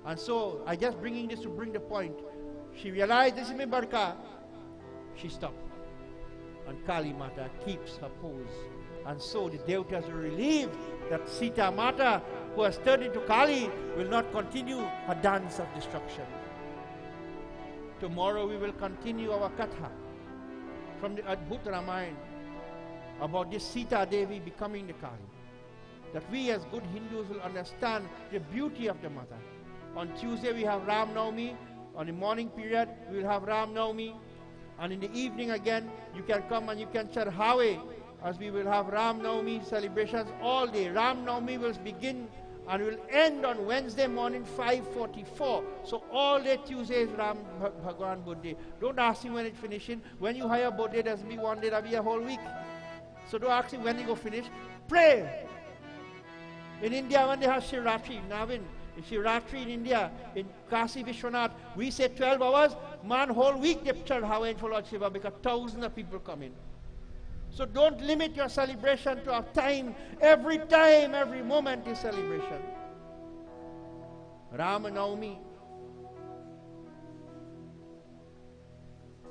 And so, I just bringing this to bring the point. She realized this is my Barka. She stopped. And Kali Mata keeps her pose. And so the Devatas are relieved that Sita Mata, who has turned into Kali, will not continue her dance of destruction. Tomorrow we will continue our Katha from the Adbhut Ramayana about this Sita Devi becoming the Kali. That we as good Hindus will understand the beauty of the Mata. On Tuesday we have Ram Navami. On the morning period we will have Ram Navami. And in the evening again you can come and you can Charhawe, as we will have Ram Navami celebrations all day. Ram Navami will begin and will end on Wednesday morning 5:44. So all day Tuesday is Ram Bhagwan birthday. Don't ask him when it's finishing. When you hire birthday, doesn't be one day, that'll be a whole week. So don't ask him when he go finish. Pray. In India, when they have Shivratri, Navin, in Shivratri in India, in Kasi Vishwanath, we say 12 hours, man, whole week they Chadhawa for Lord Shiva because thousands of people come in. So don't limit your celebration to a time. Every time, every moment is celebration. Rama Navami.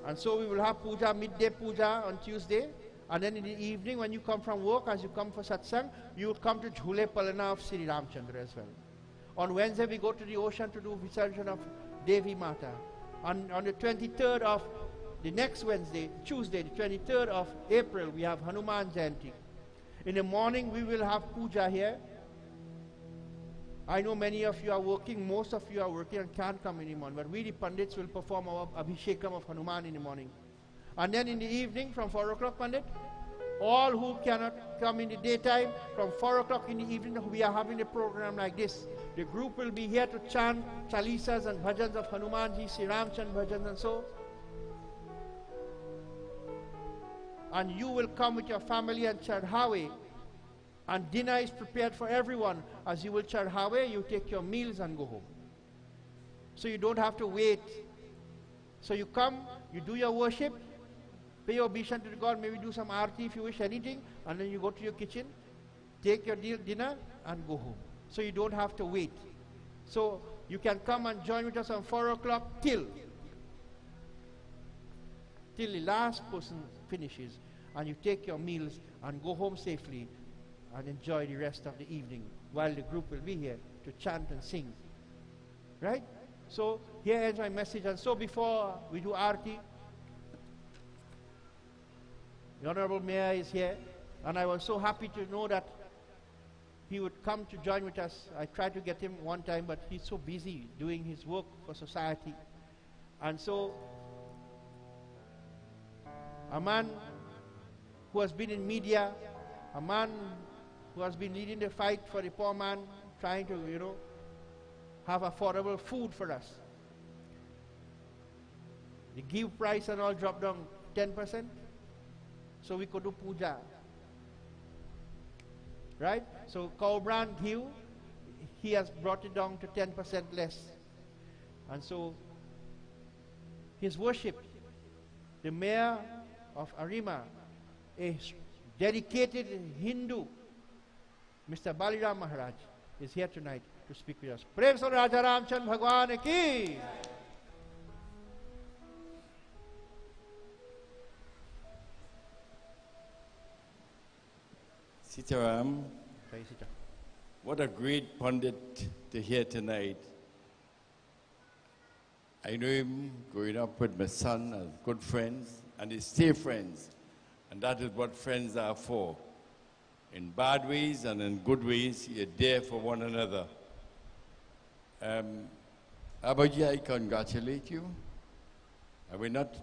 And so we will have puja, midday puja on Tuesday. And then in the evening, when you come from work, as you come for satsang, you will come to Jhule Palana of Sri Ramchandra as well. On Wednesday, we go to the ocean to do Visarjan of Devi Mata. On the 23rd of the next Wednesday, Tuesday, the 23rd of April, we have Hanuman Jayanti. In the morning, we will have puja here. I know many of you are working, most of you are working and can't come in the morning, but we the Pandits will perform our Abhishekam of Hanuman in the morning. And then in the evening, from 4 o'clock, Pandit, all who cannot come in the daytime, from 4 o'clock in the evening, we are having a program like this. The group will be here to chant chalisas and bhajans of Hanumanji, Sri Ramchand bhajans and so. And you will come with your family and Chadhawe. And dinner is prepared for everyone. As you will Chadhawe, you take your meals and go home. So you don't have to wait. So you come, you do your worship, pay your obeisance to the God, maybe do some arti if you wish, anything, and then you go to your kitchen, take your dinner and go home. So you don't have to wait. So you can come and join with us on 4 o'clock till the last person finishes, and you take your meals and go home safely and enjoy the rest of the evening while the group will be here to chant and sing. Right? So here ends my message. And so before we do Aarti, the Honorable Mayor is here, and I was so happy to know that he would come to join with us. I tried to get him one time, but he's so busy doing his work for society. And so, a man who has been in media, a man who has been leading the fight for the poor man, trying to, have affordable food for us. The ghee price and all dropped down 10%, so we could do puja. Right? So cow brand ghee, he has brought it down to 10% less. And so his worship, the mayor of Arima, a dedicated Hindu, Mr. Baliram Maharaj, is here tonight to speak with us. Prem Sar Raja Ramchand Bhagwan ki. Sitaram, what a great pundit to hear tonight. I know him growing up with my son as good friends, and they stay friends. And that is what friends are for. In bad ways and in good ways, you're there for one another. Abaji, I congratulate you. I will not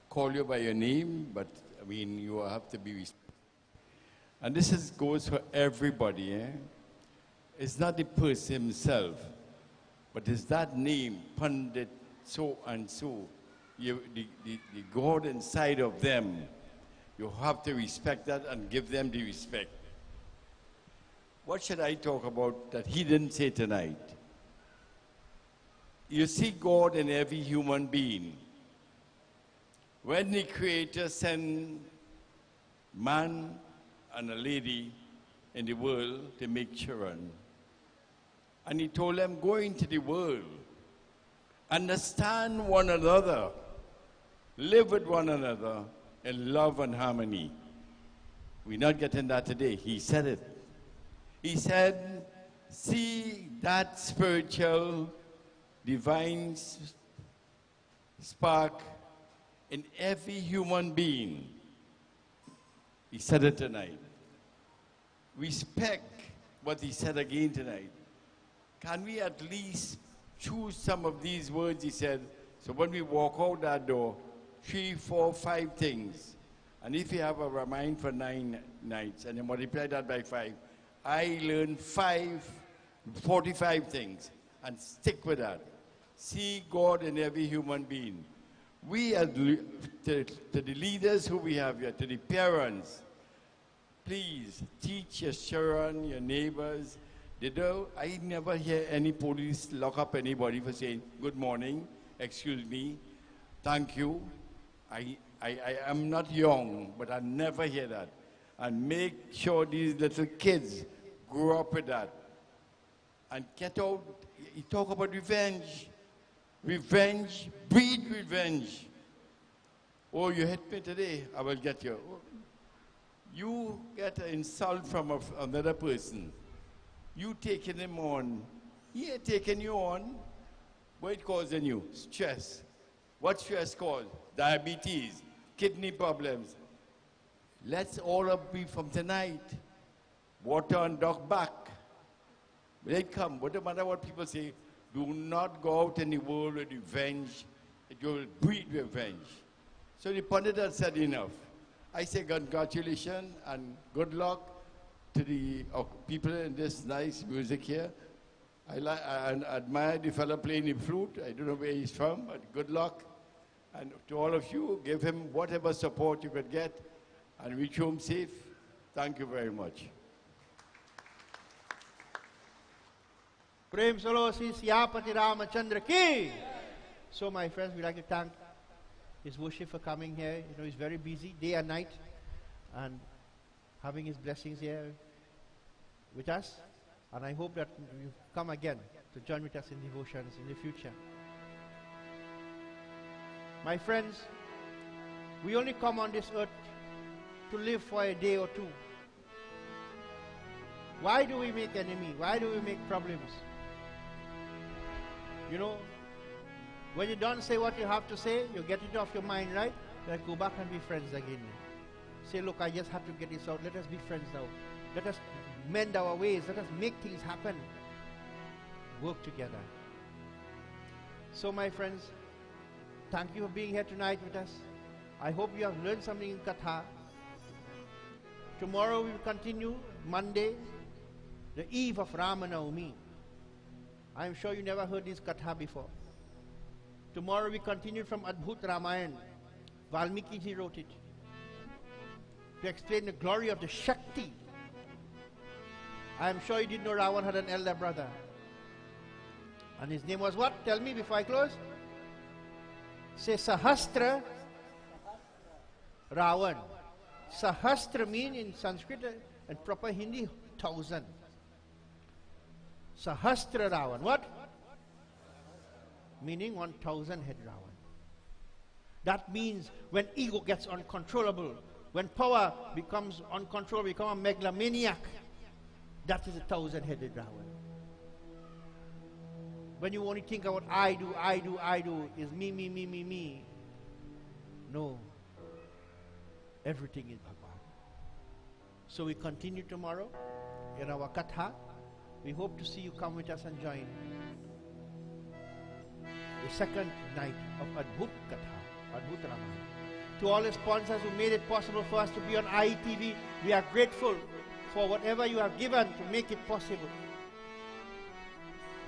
call you by your name, but I mean, you have to be respected. And this goes for everybody. It's not the person himself, but it's that name, Pandit so and so. The God inside of them. You have to respect that and give them the respect. What should I talk about that he didn't say tonight? You see God in every human being. When the Creator sent man and a lady in the world to make children, and he told them, go into the world, understand one another, live with one another in love and harmony. We're not getting that today. He said it. He said, see that spiritual, divine spark in every human being. He said it tonight. Respect what he said again tonight. Can we at least choose some of these words he said, so when we walk out that door, 3, 4, 5 things. And if you have a remind for 9 nights and you multiply that by 5, I learned 45 things, and stick with that. See God in every human being. We are to the leaders who we have here, to the parents, please teach your children, your neighbors. I never hear any police lock up anybody for saying, good morning, excuse me, thank you. I am not young, but I never hear that. And make sure these little kids grow up with that. And get out, you talk about revenge. Revenge, breed revenge. Oh, you hit me today, I will get you. You get an insult from another person. You taking him on. He ain't taking you on. What it causing you? Stress. What stress cause? Diabetes, kidney problems. Let's all up be from tonight. Water on dog back. When they come, no matter what people say, do not go out in the world with revenge. It will breed revenge. So the pundit had said enough. I say congratulations and good luck to the people in this nice music here. I admire the fellow playing the flute. I don't know where he's from, but good luck. And to all of you, give him whatever support you could get and reach home safe. Thank you very much. Prem Solo Sri Siyapati Ramachandra Ki. So my friends, we'd like to thank His Worship for coming here. You know, he's very busy day and night and having his blessings here with us. And I hope that you come again to join with us in devotions in the future. My friends, we only come on this earth to live for a day or two. Why do we make enemy? Why do we make problems? You know, when you don't say what you have to say, you get it off your mind, right? Then go back and be friends again. Say, look, I just have to get this out. Let us be friends now. Let us mend our ways. Let us make things happen. Work together. So, my friends, thank you for being here tonight with us. I hope you have learned something in Katha. Tomorrow we will continue, Monday, the eve of Ramanavami. I am sure you never heard this Katha before. Tomorrow we continue from Adbhut Ramayan. Valmiki ji wrote it to explain the glory of the Shakti. I am sure you didn't know Ravan had an elder brother. And his name was what? Tell me before I close. Say Sahastra Ravan. Sahastra means in Sanskrit and proper Hindi, 1,000. Sahastra Ravan. What? Meaning 1,000 head Ravan. That means when ego gets uncontrollable, when power becomes uncontrollable, become a megalomaniac, that is 1,000-headed Ravan. When you only think about I do, is me. No. Everything is Bhagwan. So we continue tomorrow in our Katha. We hope to see you come with us and join the second night of Adbhut Katha, Adbhut Ramayana. To all the sponsors who made it possible for us to be on IETV, we are grateful for whatever you have given to make it possible.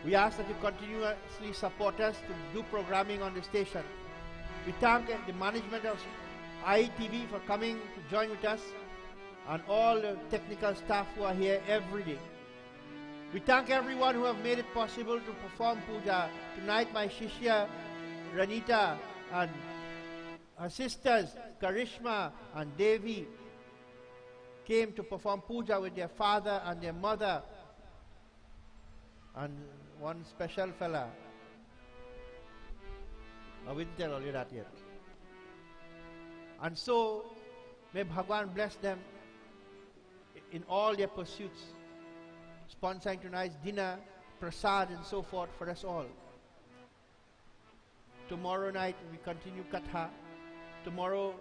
We ask that you continuously support us to do programming on the station. We thank the management of IETV for coming to join with us and all the technical staff who are here every day. We thank everyone who have made it possible to perform puja. Tonight my Shishya, Ranita, and her sisters, Karishma and Devi, came to perform puja with their father and their mother. And one special fella. I wouldn't tell you that yet. And so, may Bhagwan bless them in all their pursuits, sponsoring tonight's dinner, prasad and so forth for us all. Tomorrow night we continue Katha. Tomorrow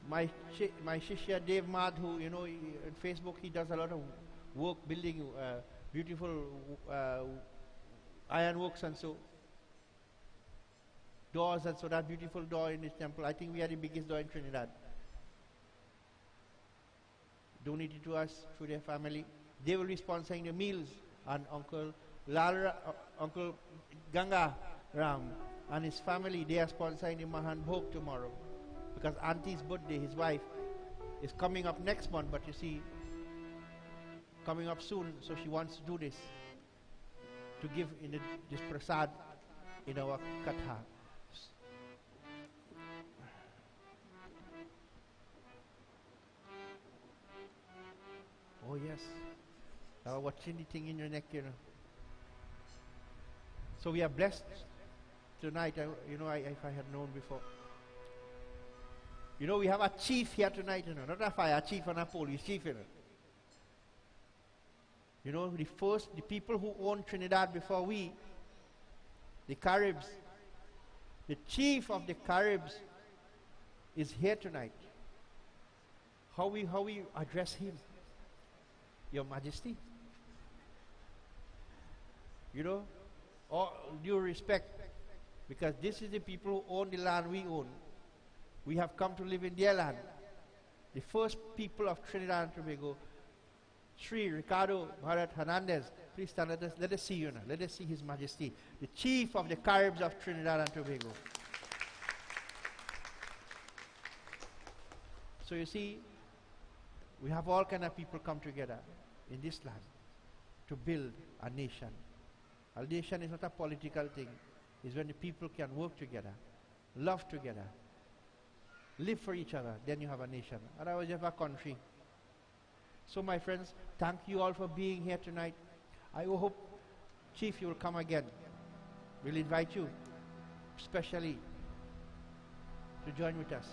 my Shishya Dev Madhu, you know, on Facebook he does a lot of work building beautiful ironworks and so. Doors, and so that beautiful door in this temple, I think we are the biggest door in Trinidad. Donated to us through their family. They will be sponsoring the meals, and Uncle Ganga Ram and his family, they are sponsoring the Mahan Bhog tomorrow. Because Auntie's birthday, his wife, is coming up next month, but you see, coming up soon, so she wants to do this, to give in this prasad in our Katha. Oh yes, watching the thing in your neck, you know. So we are blessed tonight. If I had known before. You know, we have a chief here tonight, you know, not a fire chief and a police chief, you know. You know, the people who owned Trinidad before we, the Caribs, the chief of the Caribs is here tonight. How we address him? Your Majesty. You know, all due respect, because this is the people who own the land we own. We have come to live in their land. The first people of Trinidad and Tobago, Sri Ricardo Bharat Hernandez, please stand, let us see you now. Let us see His Majesty, the chief of the Caribs of Trinidad and Tobago. So you see, we have all kind of people come together in this land to build a nation. A nation is not a political thing. It's when the people can work together, love together, live for each other, then you have a nation. Otherwise you have a country. So my friends, thank you all for being here tonight. I hope, Chief, you will come again. We'll invite you, especially, to join with us.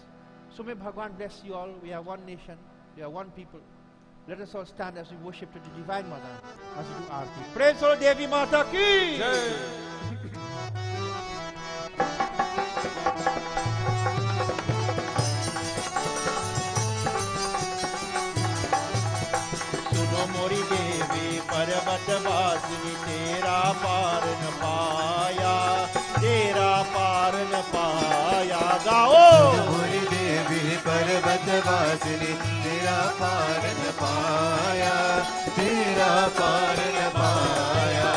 So may Bhagwan bless you all. We are one nation. We are one people. Let us all stand as we worship to the Divine Mother as we do Aarti. Praise Lord Devi Mata ki! Suno mori Devi Parvat Vasini, Tera paar na paya, Tera paar na paya. Gao! Mori Devi Parvat Vasini, Tera paar na paya, Tera paar na paya.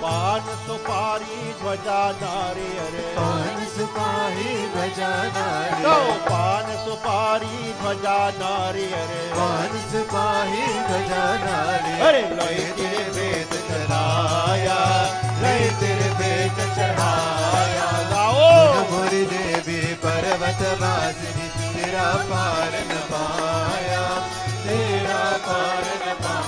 पान सुपारी ध्वजा नारे अरे पान सुपारी ध्वजा नारे तो पान सुपारी ध्वजा नारे अरे पान सुपारी ध्वजा नारे अरे लय तेरे वेद चढ़ाया लय तेरे वेद चढ़ाया गाओ मोरी देवी पर्वत वासिनी तेरा पार न पाया तेरा पार न पाया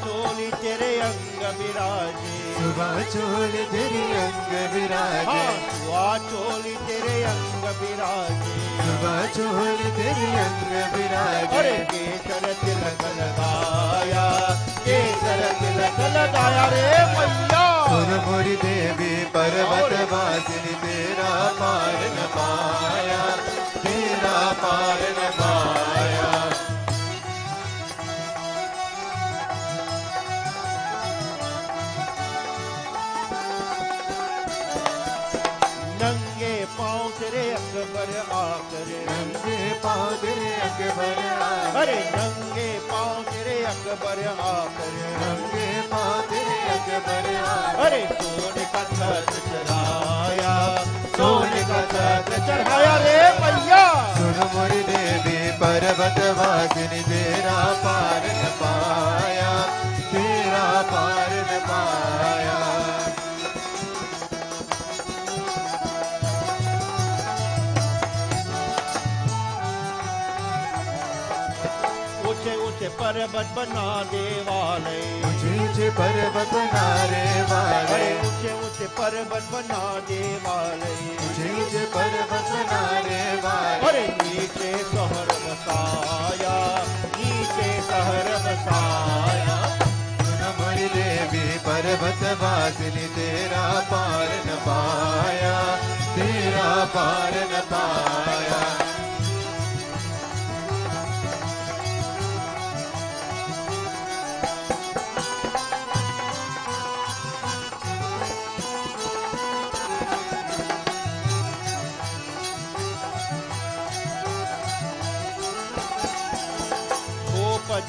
चोली तेरे अंग विराजे चोली तेरे अंग विराजे चोली तेरे अंग विराजे चोली तेरे अंग विराजे अरे केसर तिलक लगाया केसर तिलक लगाया रे मैया सुन मोरी देवी पर्वत वासिनी तेरा पार न पाया तेरा पार न पाया पाँव तेरे अकबर आकर, नंगे पाँव तेरे अकबर आकर, अरे नंगे पाँव तेरे अकबर आकर, नंगे पाँव तेरे अकबर आकर, अरे सोने का छत्र चढ़ाया, सोने का छत्र चढ़ाया रे मैया। सुन मोरी देवी पर्वत वासिनी तेरा पार न पाया, तेरा पार न पाया। ऊंचे ऊंचे पर्वत बना दे वाले, ऊंचे ऊंचे पर्वत बना रे वाले, अरे ऊंचे ऊंचे पर्वत बना दे वाले, ऊंचे ऊंचे पर्वत बना रे वाले, अरे नीचे शहर बसाया, नीचे शहर बसाया। सुन मोरी देवी पर्वत वासिनी तेरा पार न पाया, तेरा पार न पाया।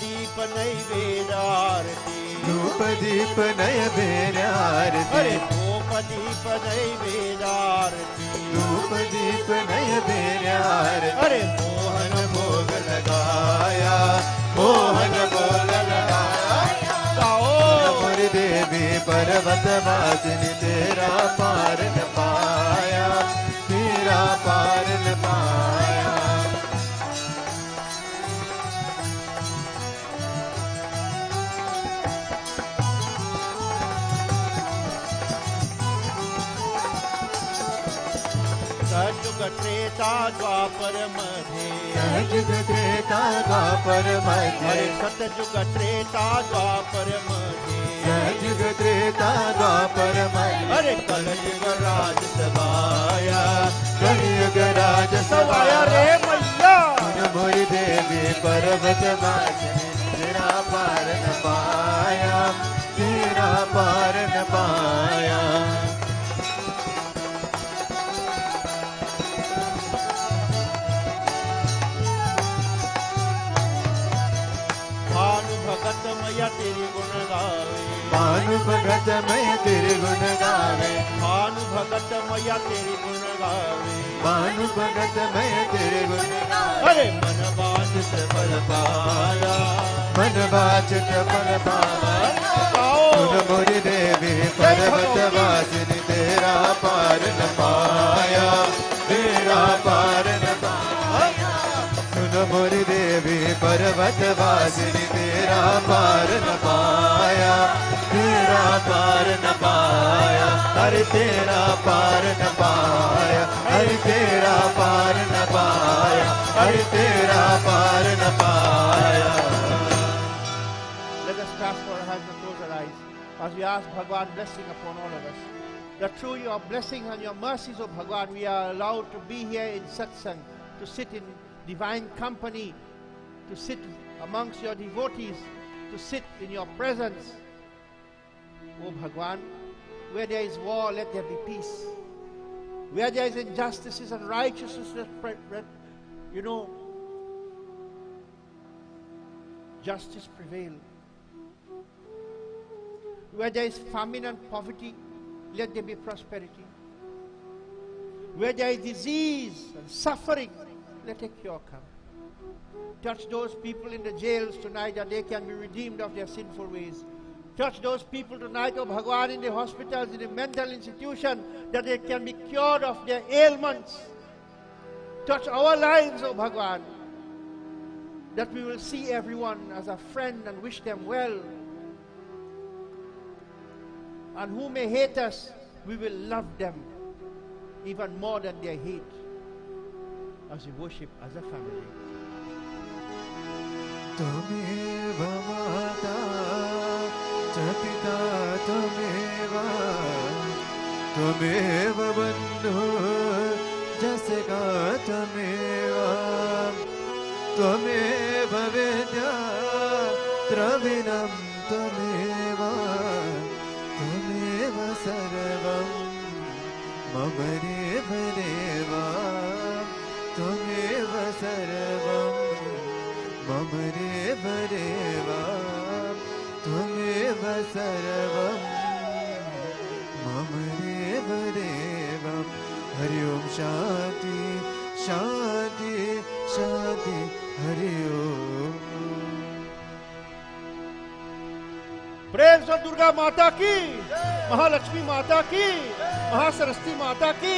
दीप नैवेद्यारती, धूप दीप नैवेद्यारती, अरे धूप दीप नैवेद्यारती, धूप दीप नैवेद्यारती, अरे मोहन भोग लगाया, मोहन भोग लगाया। गाओ मोरी देवी पर्वत वासिनी तेरा पार न पाया, तेरा पार न पाया। सतयुग त्रेता द्वापर मध्ये, सतयुग त्रेता द्वापर मध्ये, अरे सतयुग त्रेता द्वापर मध्ये, सतयुग त्रेता द्वापर मध्ये, अरे कलयुग राज सभाया, कलयुग राज सभाया रे मैया। मोरी देवी पर्वत वासिनी तेरा पार न पाया, तेरा पार न पाया। भानु भगत मैया तेरी गुण गावे, भानु भगत मैं तेरे गुण गावे, भानु भगत मैया तेरी गुण गावे, भानु भगत मैं तेरे गुण गावे। अरे मन वांछित फल पाया, मन वांछित फल पाया। सुन मोरी देवी पर्वत वासिनी तेरा पार न पाया, तेरा पार न पाया। सुन मोरी देवी पर्वत वासिनी तेरा पार न पाया, तेरा पार न पाया। अरे तेरा पार न पाया, अरे तेरा पार न पाया, अरे तेरा पार न पाया। Let us clasp our hands and close our eyes as we ask Bhagwan blessing upon all of us. That through your blessing and your mercies, O Bhagwan, we are allowed to be here in satsang, to sit in divine company, to sit amongst your devotees, to sit in your presence. O Bhagwan, where there is war, let there be peace. Where there is injustices and righteousness, justice prevail. Where there is famine and poverty, let there be prosperity. Where there is disease and suffering, let a cure come. Touch those people in the jails tonight that they can be redeemed of their sinful ways. Touch those people tonight, O Bhagwan, in the hospitals, in the mental institution, that they can be cured of their ailments. Touch our lives, O Bhagwan, that we will see everyone as a friend and wish them well. And who may hate us, we will love them even more than their hate as we worship as a family. त्वमेव माता च पिता त्वमेव, त्वमेव बन्धुः च सखा त्वमेव, त्वमेव विद्या द्रविणं त्वमेव, त्वमेव सर्वं मम देव देव त्वमेव सर्वं मम देव त्वमेव सर्वं मम देव हरि ओम शांति शांति शांति हरि ओम। प्रेम से दुर्गा माता की, महालक्ष्मी माता की, महासरस्वती माता की,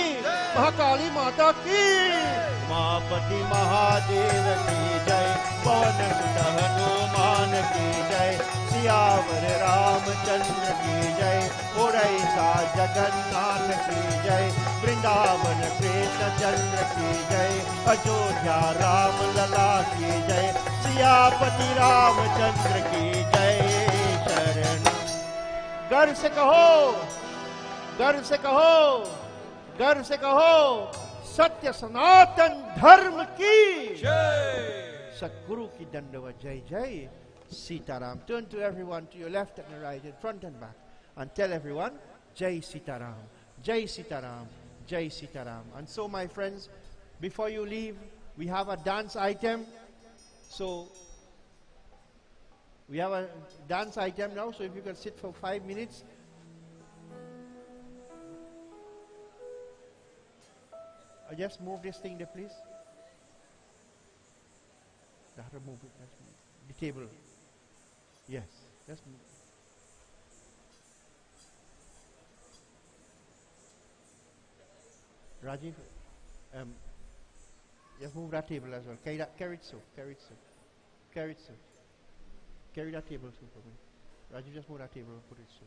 महाकाली माता की। उमापति महादेव की जय, पवन सुत हनुमान की जय, सियावर रामचंद्र की जय, उड़ैसा जगन्नाथ की जय, वृंदावन कृष्ण चंद्र की जय, अयोध्या राम लला की जय, सियापति रामचंद्र की जय। गर्व से कहो, गर्व से कहो, गर्व से कहो, सत्य सनातन धर्म की जय। सतगुरु की दंडवत जय जय। Sitaram. Turn to everyone to your left and right, in front and back, and tell everyone, Jai Sitaram, Jai Sitaram, Jai Sitaram. And so, my friends, before you leave, we have a dance item. So, we have a dance item now, so if you can sit for 5 minutes. Just move this thing there, please. Move it. The table. Yes. Just move. Rajiv, just move that table as well. Carry it so. Carry it so. Carry it so. Carry that table so for me. Rajiv, just move that table and put it so.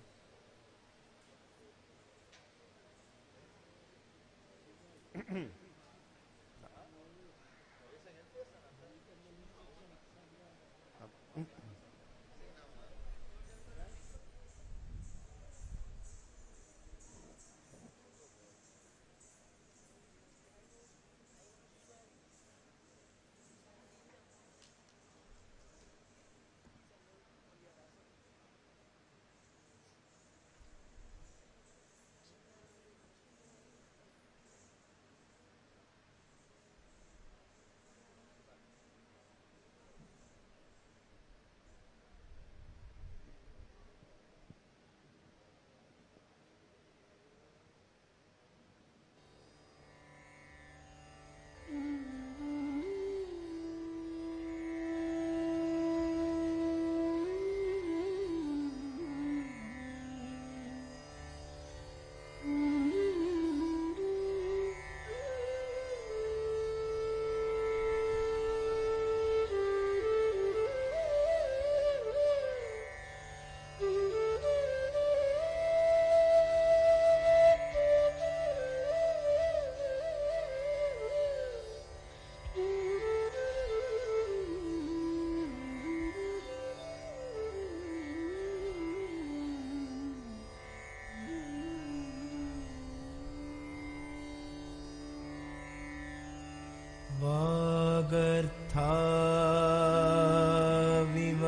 वागर्थाविव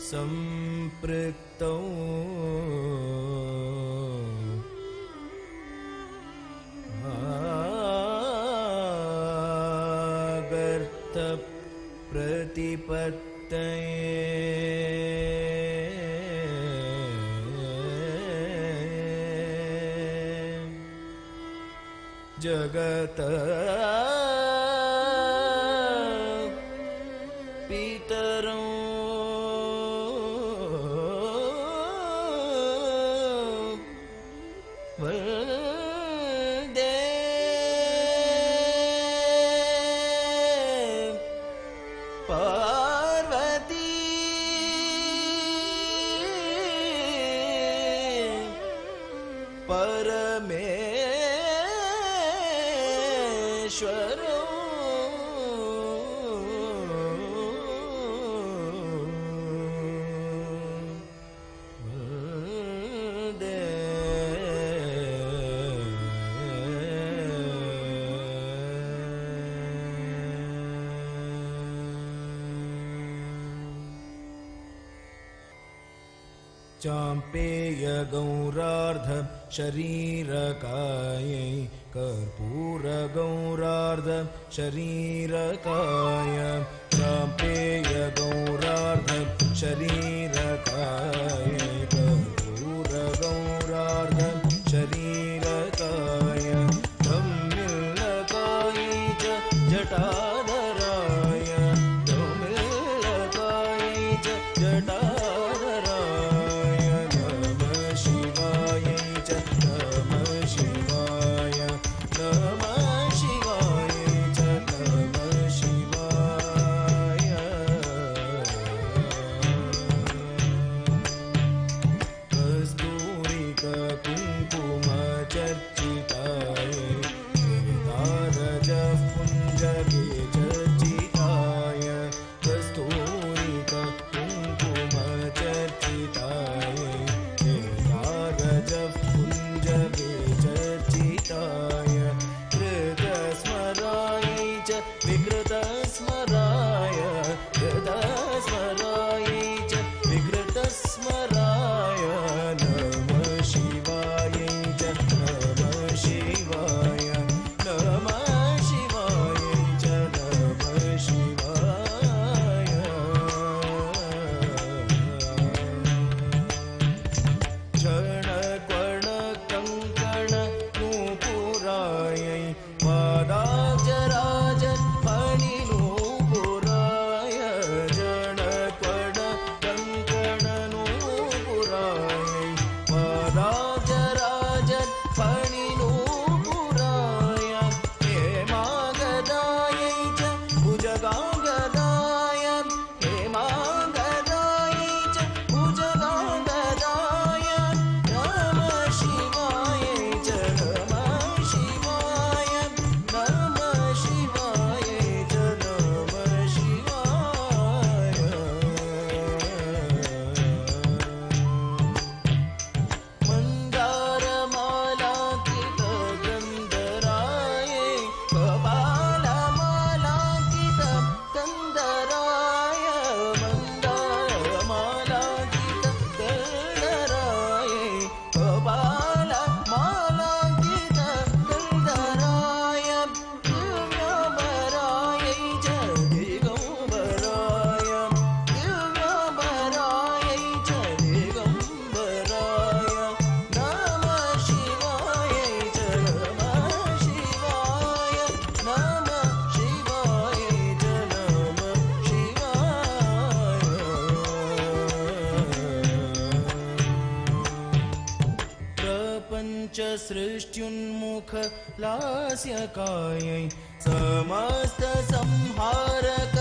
सम्पृक्तौ प्रतिपत्तये जगत पितरौ वन्दे पार्वती परमेश्वरो वन्दे चाम्पेय गौरार्ध शरीरकायै कर्पूर गौरार्ध शरीरकाय चाम्पेय गौरार्ध शरीरकायै कर्पूर गौरार्ध शरीरकाय धम्मिल्लकायै च जटाधराय धम्मिल्लकायै च जटाधराय नमः शिवायै च नमः शिवाय नमः शिवायै च नमः शिवाय कस्तूरिक कुङ्कुम चर्चिताय गिरिधारज पुञ्जगे चर्चिताय कस्तूरिक कुङ्कुम चर्चिताय गिरिधारज पुञ्जगे चर्चिताय कृतस्मरायै च विकृतस्मराय कृतस्मरायै च विकृतस्मराय नमः शिवायै च नमः शिवाय नमः शिवायै च नमः शिवाय क्षणकर्ण कङ्कण नूपुरायै पादाजराज फणिनूपुराय क्षणकर्ण कङ्कण नूपुरायै पादाजराज फणिनूपुराय हेमागदायै च भुजगाङ्गदाय हेमागदायै च भुजगाङ्गदाय नमः शिवायै च नमः शिवाय नमः शिवायै च नमः शिवाय मन्दारमालाङ्कित गन्धरायै कपालमालाङ्कित गन्धराय मन्दारमालाङ्कित गन्धरायै कपालमालाङ्कित गन्धराय दिव्यवरायै च दिगम्बराय दिव्यवरायै च दिगम्बराय नमः शिवायै च नमः शिवाय नमः शिवायै च नमः शिवाय प्रपञ्च सृष्ट्युन्मुख लास्यकायै समस्त संहारक